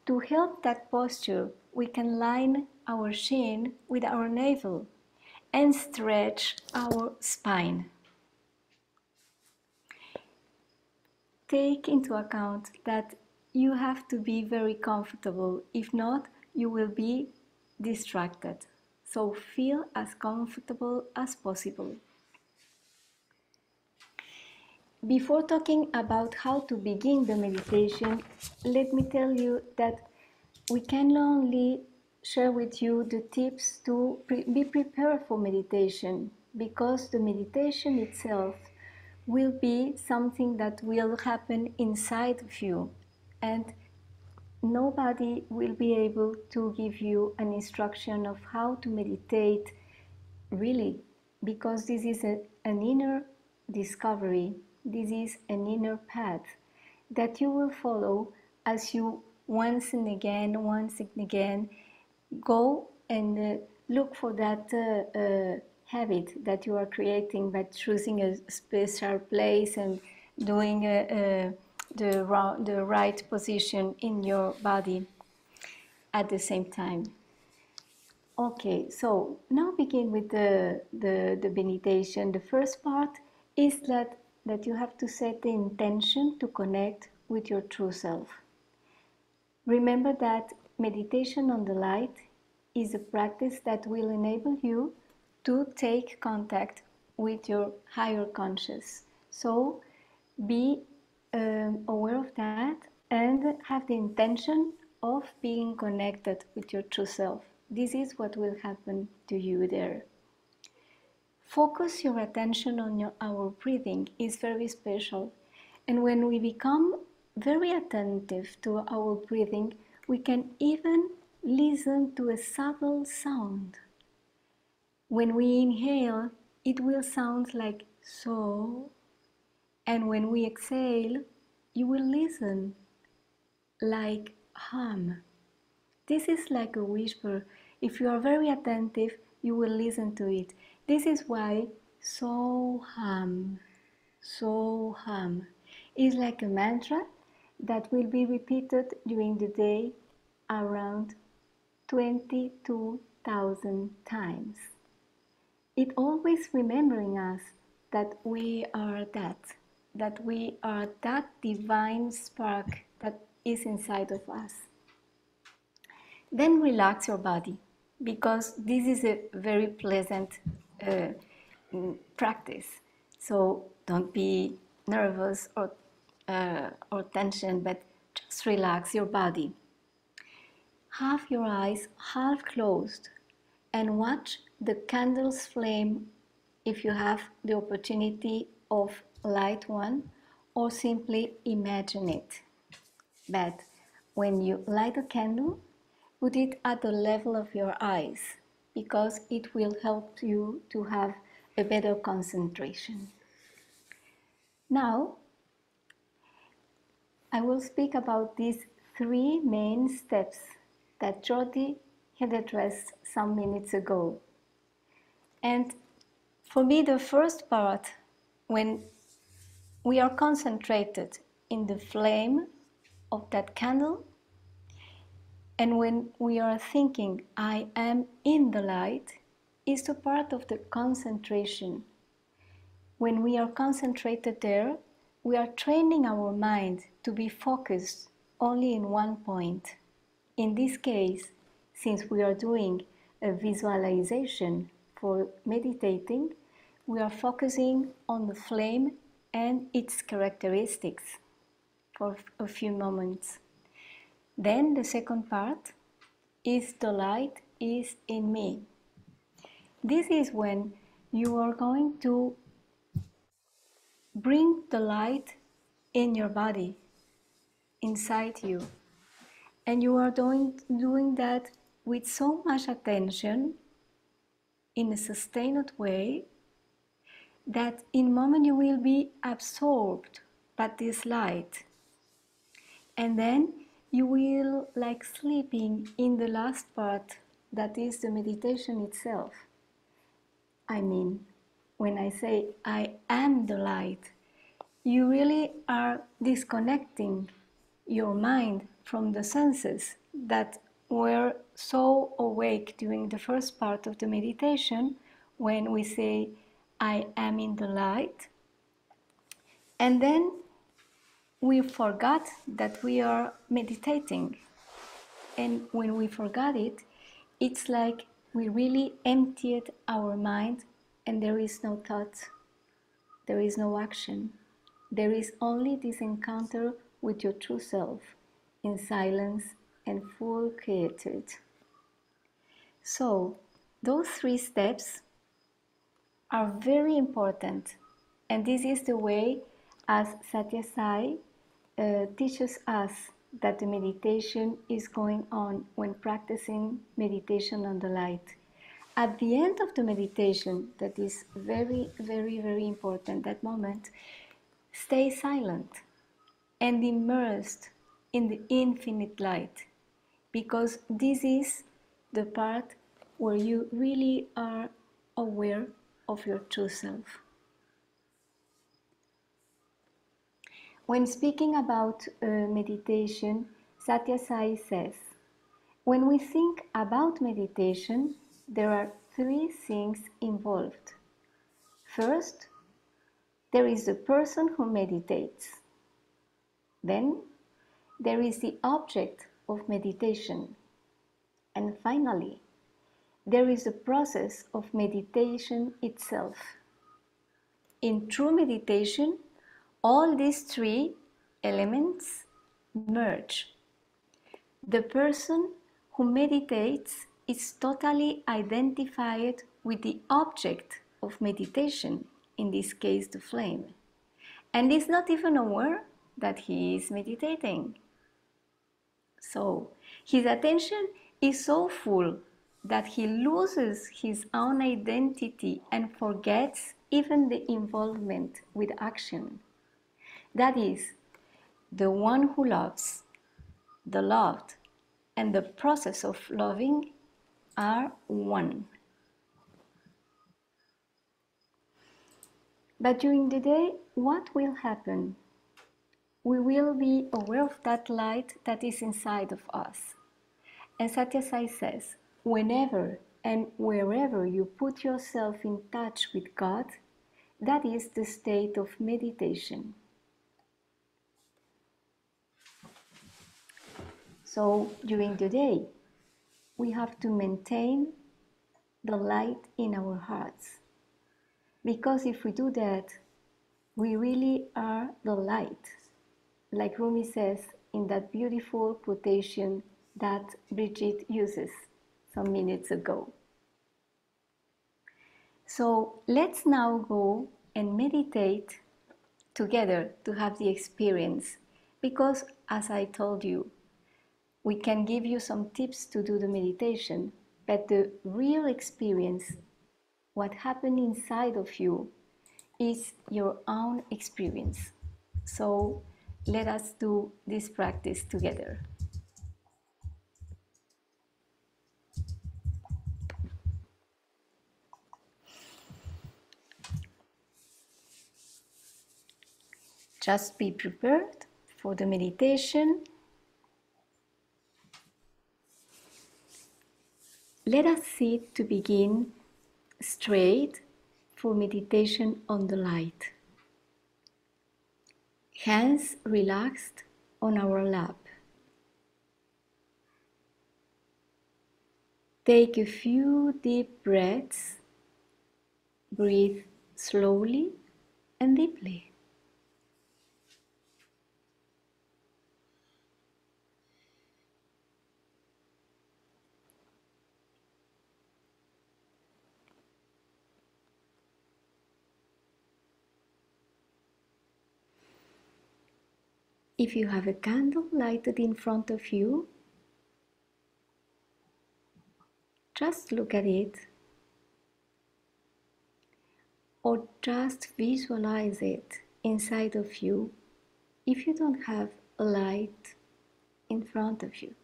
To help that posture, we can line our chin with our navel and stretch our spine. Take into account that you have to be very comfortable. If not, you will be distracted. So feel as comfortable as possible. Before talking about how to begin the meditation, let me tell you that we can only share with you the tips to be prepared for meditation, because the meditation itself will be something that will happen inside of you, and nobody will be able to give you an instruction of how to meditate really, because this is an inner discovery. This is an inner path that you will follow as you once and again go and look for that habit that you are creating by choosing a special place and doing the right position in your body at the same time. Okay, so now begin with the meditation. The first part is that you have to set the intention to connect with your true self. Remember that meditation on the light is a practice that will enable you to take contact with your higher conscious. So be aware of that and have the intention of being connected with your true self. This is what will happen to you there. Focus your attention on our breathing is very special. And when we become very attentive to our breathing, we can even listen to a subtle sound. When we inhale, it will sound like so, and when we exhale, you will listen like hum. This is like a whisper. If you are very attentive, you will listen to it. This is why so hum is like a mantra that will be repeated during the day around 22,000 times. It always remembering us that we are that we are that divine spark that is inside of us. Then relax your body, because this is a very pleasant practice. So don't be nervous or tension, but just relax your body. Have your eyes half closed and watch the candle's flame if you have the opportunity of light one, or simply imagine it. But when you light a candle, put it at the level of your eyes, because it will help you to have a better concentration. Now, I will speak about these three main steps that Jordi had addressed some minutes ago. And for me, the first part, when we are concentrated in the flame of that candle, and when we are thinking, I am in the light, is the part of the concentration. When we are concentrated there, we are training our mind to be focused only in one point. In this case, since we are doing a visualization for meditating, we are focusing on the flame and its characteristics for a few moments. Then the second part is the light is in me. This is when you are going to bring the light in your body, inside you. And you are doing that with so much attention in a sustained way that in a moment you will be absorbed by this light. And then you will, like sleeping in the last part, that is the meditation itself. I mean, when I say I am the light, you really are disconnecting your mind from the senses that were so awake during the first part of the meditation when we say, I am in the light. And then we forgot that we are meditating. And when we forgot it, it's like we really emptied our mind and there is no thought, there is no action. There is only this encounter with your true self in silence and full quietude. So, those three steps are very important, and this is the way as Satya Sai teaches us that the meditation is going on when practicing meditation on the light. At the end of the meditation, that is very, very, very important, that moment, stay silent and immersed in the infinite light, because this is the part where you really are aware of your true self. When speaking about meditation, Satyasai says, when we think about meditation, there are three things involved. First, there is the person who meditates. Then, there is the object of meditation. And finally, there is the process of meditation itself. In true meditation, all these three elements merge. The person who meditates is totally identified with the object of meditation, in this case the flame, and is not even aware that he is meditating. So, his attention is so full that he loses his own identity and forgets even the involvement with action. That is, the one who loves, the loved, and the process of loving are one. But during the day, what will happen? We will be aware of that light that is inside of us. And Satyasai says, whenever and wherever you put yourself in touch with God, that is the state of meditation. So during the day, we have to maintain the light in our hearts. Because if we do that, we really are the light. Like Rumi says in that beautiful quotation that Brigitte uses some minutes ago. So let's now go and meditate together to have the experience. Because as I told you, we can give you some tips to do the meditation, but the real experience, what happened inside of you, is your own experience. So let us do this practice together. Just be prepared for the meditation. Let us sit to begin straight for meditation on the light. Hands relaxed on our lap. Take a few deep breaths. Breathe slowly and deeply. If you have a candle lighted in front of you, just look at it, or just visualize it inside of you if you don't have a light in front of you.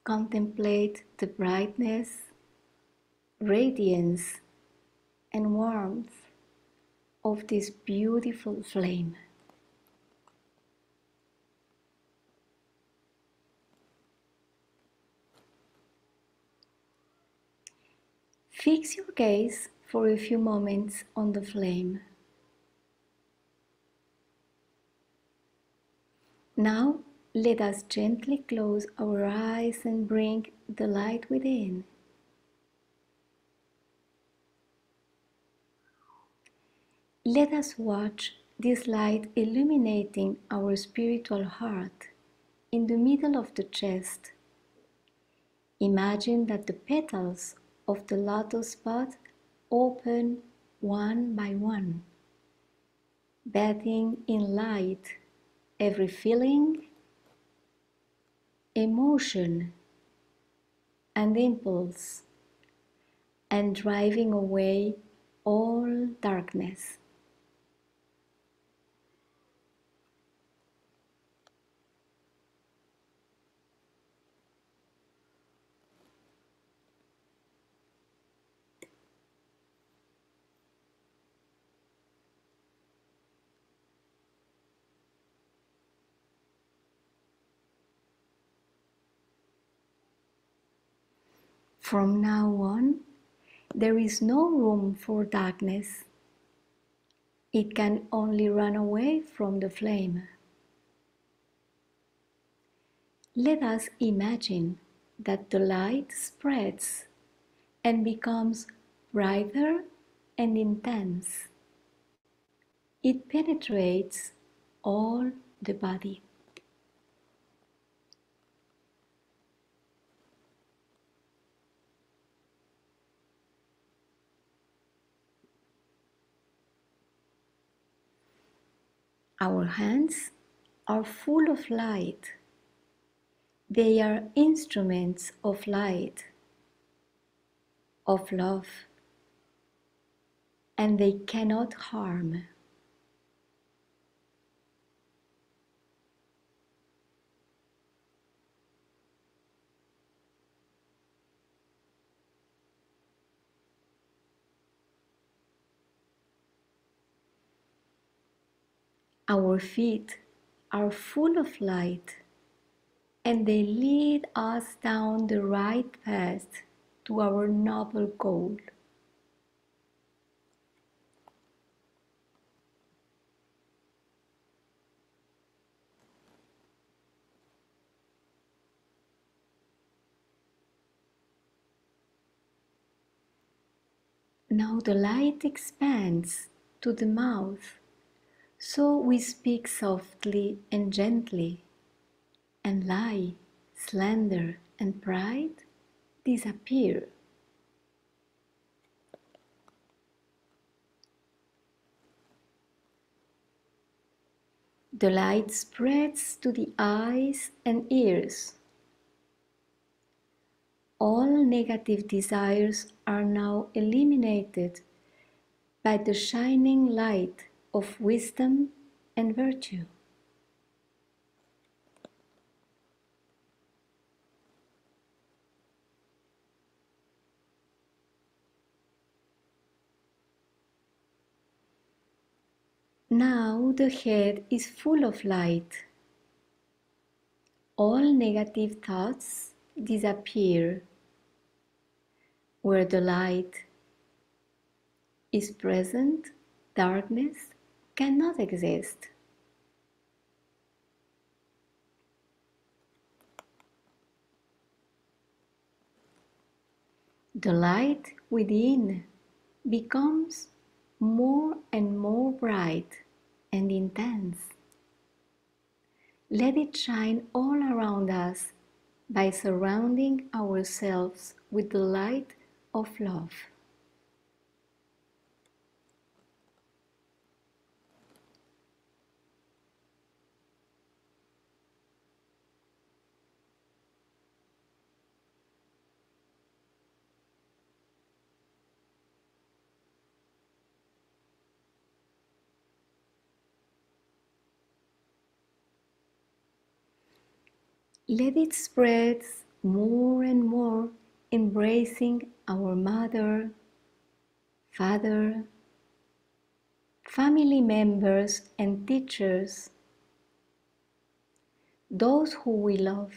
Contemplate the brightness, radiance, and warmth of this beautiful flame. Fix your gaze for a few moments on the flame. Now, let us gently close our eyes and bring the light within. Let us watch this light illuminating our spiritual heart in the middle of the chest. Imagine that the petals of the lotus bud open one by one, bathing in light every feeling, emotion, and impulse, and driving away all darkness. From now on, there is no room for darkness. It can only run away from the flame. Let us imagine that the light spreads and becomes brighter and intense. It penetrates all the body. Our hands are full of light. They are instruments of light, of love, and they cannot harm. Our feet are full of light, and they lead us down the right path to our noble goal. Now the light expands to the mouth, so we speak softly and gently, and lie, slander, and pride disappear. The light spreads to the eyes and ears. All negative desires are now eliminated by the shining light of wisdom and virtue. Now the head is full of light. All negative thoughts disappear. Where the light is present, darkness cannot exist. The light within becomes more and more bright and intense. Let it shine all around us by surrounding ourselves with the light of love. Let it spread more and more, embracing our mother, father, family members and teachers, those who we love.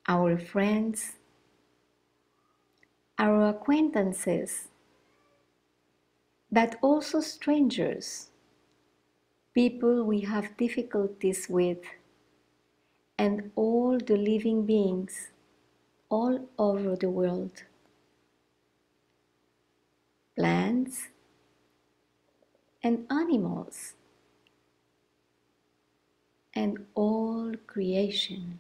Our friends, our acquaintances, but also strangers, people we have difficulties with, and all the living beings all over the world. Plants and animals, and all creation.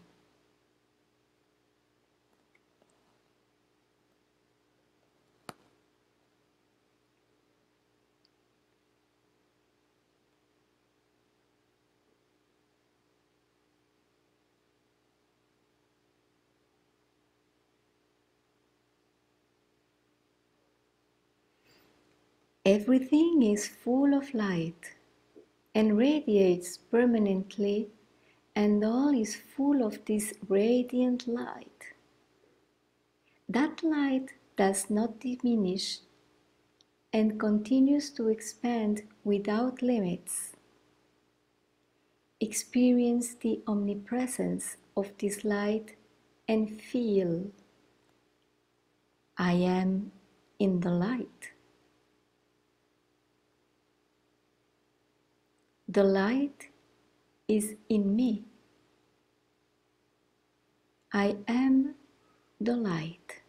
Everything is full of light and radiates permanently, and all is full of this radiant light. That light does not diminish and continues to expand without limits. experience the omnipresence of this light and feel I am in the light. The light is in me. I am the light.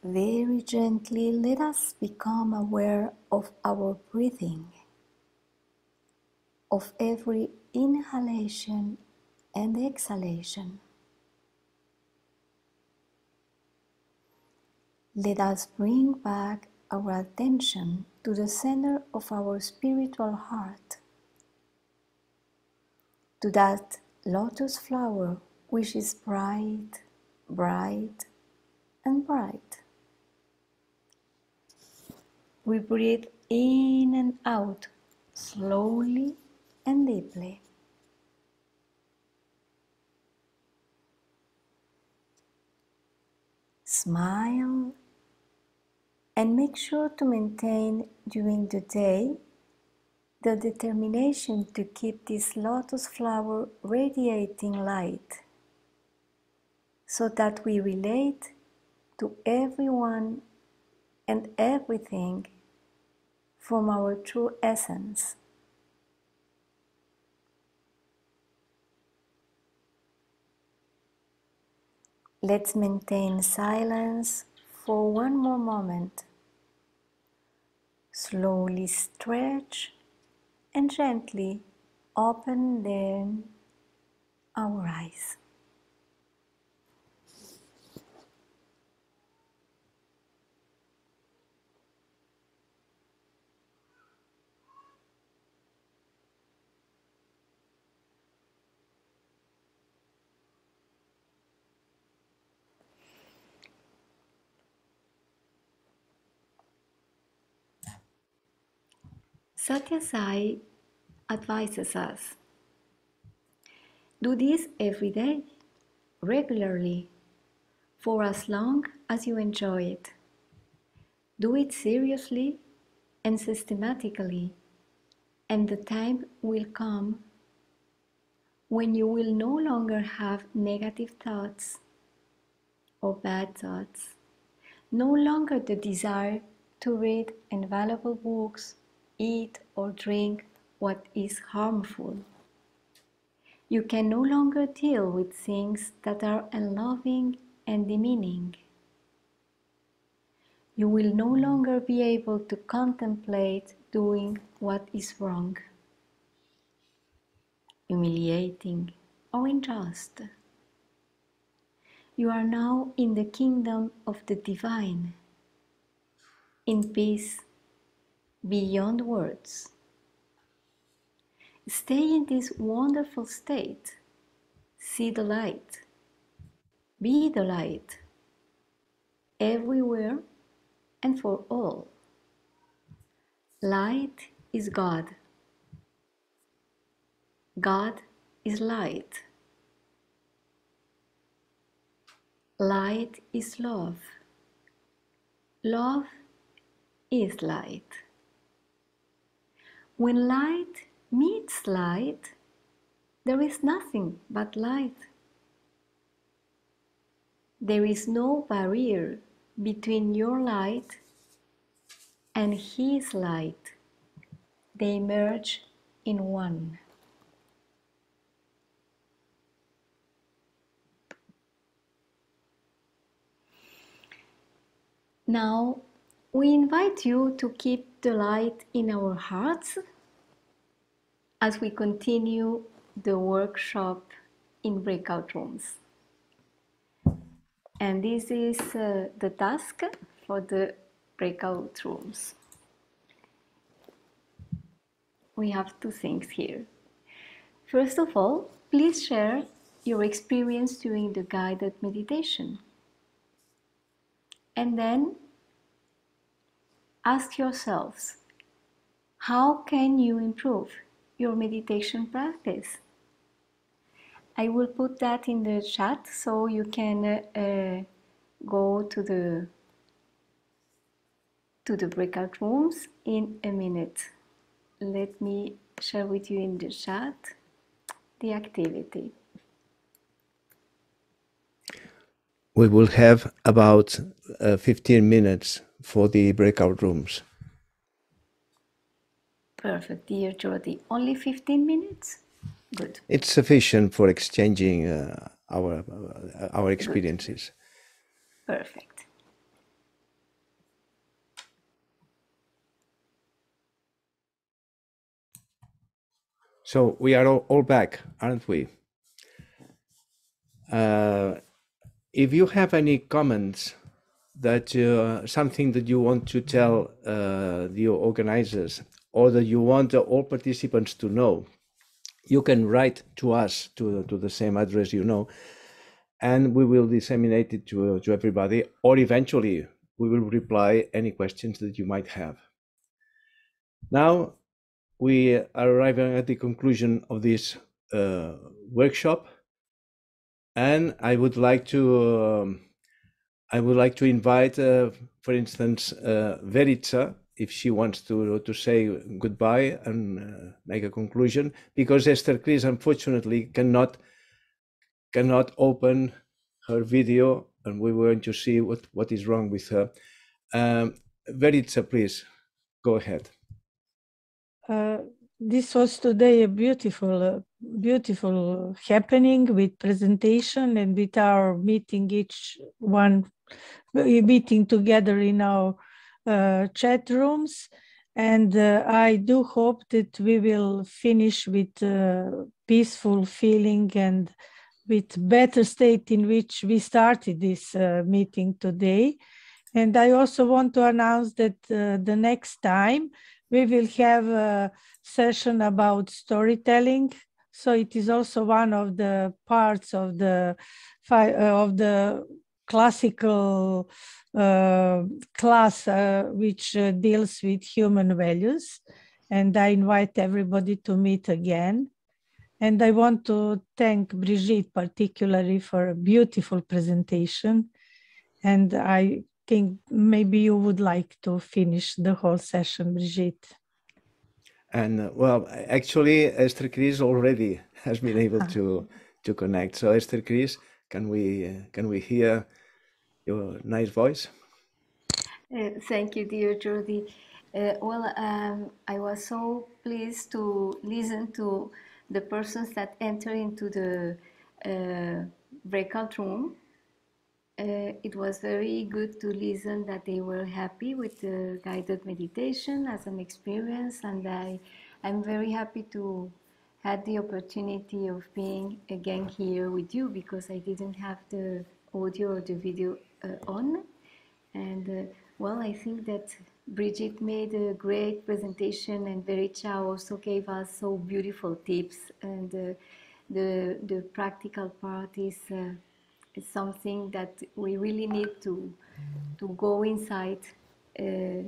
Very gently, let us become aware of our breathing, of every inhalation and exhalation. Let us bring back our attention to the center of our spiritual heart, to that lotus flower which is bright, bright, and bright. We breathe in and out slowly and deeply. Smile and make sure to maintain during the day the determination to keep this lotus flower radiating light, so that we relate to everyone and everything from our true essence. Let's maintain silence for one more moment. Slowly stretch and gently open then our eyes. Satyasai advises us, do this every day, regularly, for as long as you enjoy it. Do it seriously and systematically, and the time will come when you will no longer have negative thoughts or bad thoughts, no longer the desire to read invaluable books, eat or drink what is harmful. You can no longer deal with things that are unloving and demeaning. You will no longer be able to contemplate doing what is wrong, humiliating, or unjust. You are now in the kingdom of the divine, in peace beyond words. Stay in this wonderful state. See the light. Be the light, everywhere and for all. Light is God. God is light. Light is love. Love is light. When light meets light, there is nothing but light. There is no barrier between your light and his light. They merge in one. Now, we invite you to keep the light in our hearts as we continue the workshop in breakout rooms. And this is the task for the breakout rooms. We have two things here. First of all, please share your experience during the guided meditation. And then ask yourselves, how can you improve your meditation practice? I will put that in the chat so you can go to the breakout rooms in a minute. Let me share with you in the chat the activity. We will have about 15 minutes for the breakout rooms. Perfect, dear Jordi. Only 15 minutes? Good. It's sufficient for exchanging our experiences. Good. Perfect. So we are all back, aren't we? If you have any comments that something that you want to tell the organizers, or that you want all participants to know, you can write to us to the same address you know, and we will disseminate it to everybody, or eventually we will reply any questions that you might have. Now we are arriving at the conclusion of this workshop, and I would like to invite, for instance, Verica, if she wants to say goodbye and make a conclusion, because Esthercris unfortunately cannot open her video, and we want to see what is wrong with her. Verica, please go ahead. This was today a beautiful happening with presentation and with our meeting meeting together in our chat rooms. And I do hope that we will finish with peaceful feeling and with better state in which we started this meeting today. And I also want to announce that the next time we will have a session about storytelling. So it is also one of the parts of the classical class which deals with human values. And I invite everybody to meet again. And I want to thank Brigitte particularly for a beautiful presentation. And I think maybe you would like to finish the whole session, Brigitte. And well, actually, Esthercris already has been able to connect. So, Esthercris, can we hear your nice voice? Thank you, dear Jordi. I was so pleased to listen to the persons that enter into the breakout room it was very good to listen that they were happy with the guided meditation as an experience, and I'm very happy to had the opportunity of being again here with you because I didn't have the audio or the video on. And well, I think that Brigitte made a great presentation, and Verica also gave us so beautiful tips. And the practical part is something that we really need to go inside, uh,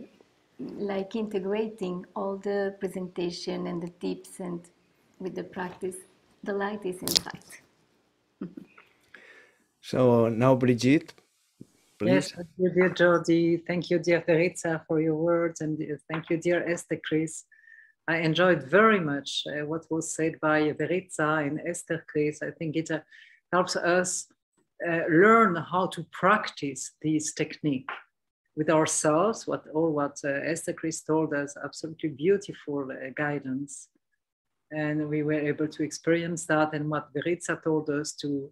like integrating all the presentation and the tips, and with the practice, the light is inside. So now, Brigitte, please. Yes, thank you, dear Jordi. Thank you, dear Verica, for your words. And thank you, dear Esthercris. I enjoyed very much what was said by Verica and Esthercris. I think it helps us learn how to practice this technique with ourselves, what Esthercris told us, absolutely beautiful guidance. And we were able to experience that, and what Verica told us to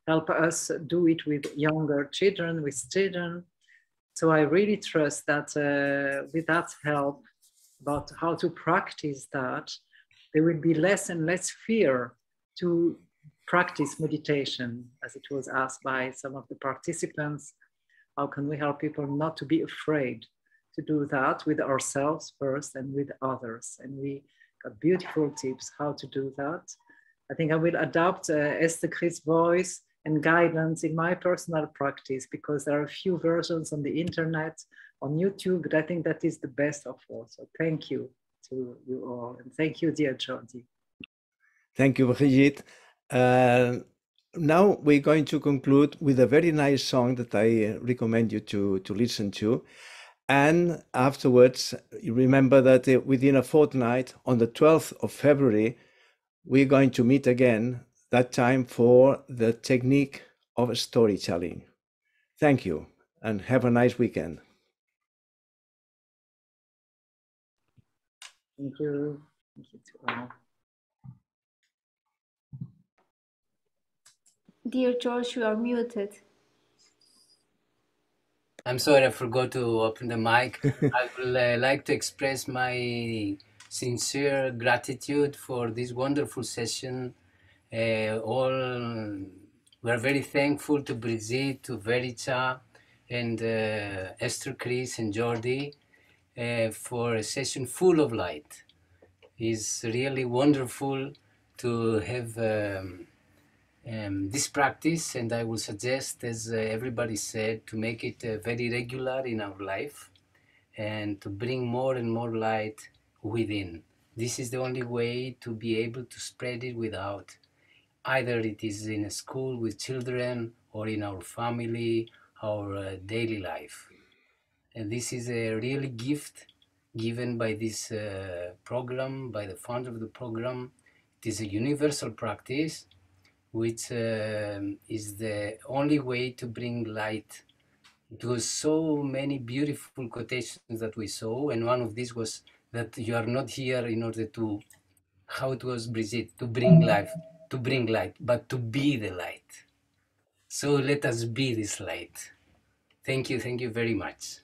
help us do it with younger children, with children. So I really trust that with that help about how to practice that, there will be less and less fear to practice meditation, as it was asked by some of the participants. How can we help people not to be afraid to do that with ourselves first and with others? And we got beautiful tips how to do that. I think I will adopt Esthercris' voice and guidance in my personal practice, because there are a few versions on the internet, on YouTube, but I think that is the best of all. So thank you to you all. And thank you, dear Jordi. Thank you, Brigitte. Now we're going to conclude with a very nice song that I recommend you to listen to. And afterwards, you remember that within a fortnight, on the 12th of February, we're going to meet again, that time for the technique of storytelling. Thank you, and have a nice weekend. Thank you. Thank you to all. Dear George, you are muted. I'm sorry, I forgot to open the mic. I would like to express my sincere gratitude for this wonderful session. We're very thankful to Brigitte, to Verica, and Esthercris and Jordi for a session full of light. It's really wonderful to have this practice, and I will suggest, as everybody said, to make it very regular in our life and to bring more and more light within. This is the only way to be able to spread it without. Either it is in a school with children or in our family, our daily life. And this is a really gift given by this program, by the founder of the program. It is a universal practice, which is the only way to bring light. There was so many beautiful quotations that we saw, and one of these was that you are not here in order to, how it was, Brigitte, to bring life, to bring light, but to be the light. So let us be this light. Thank you very much.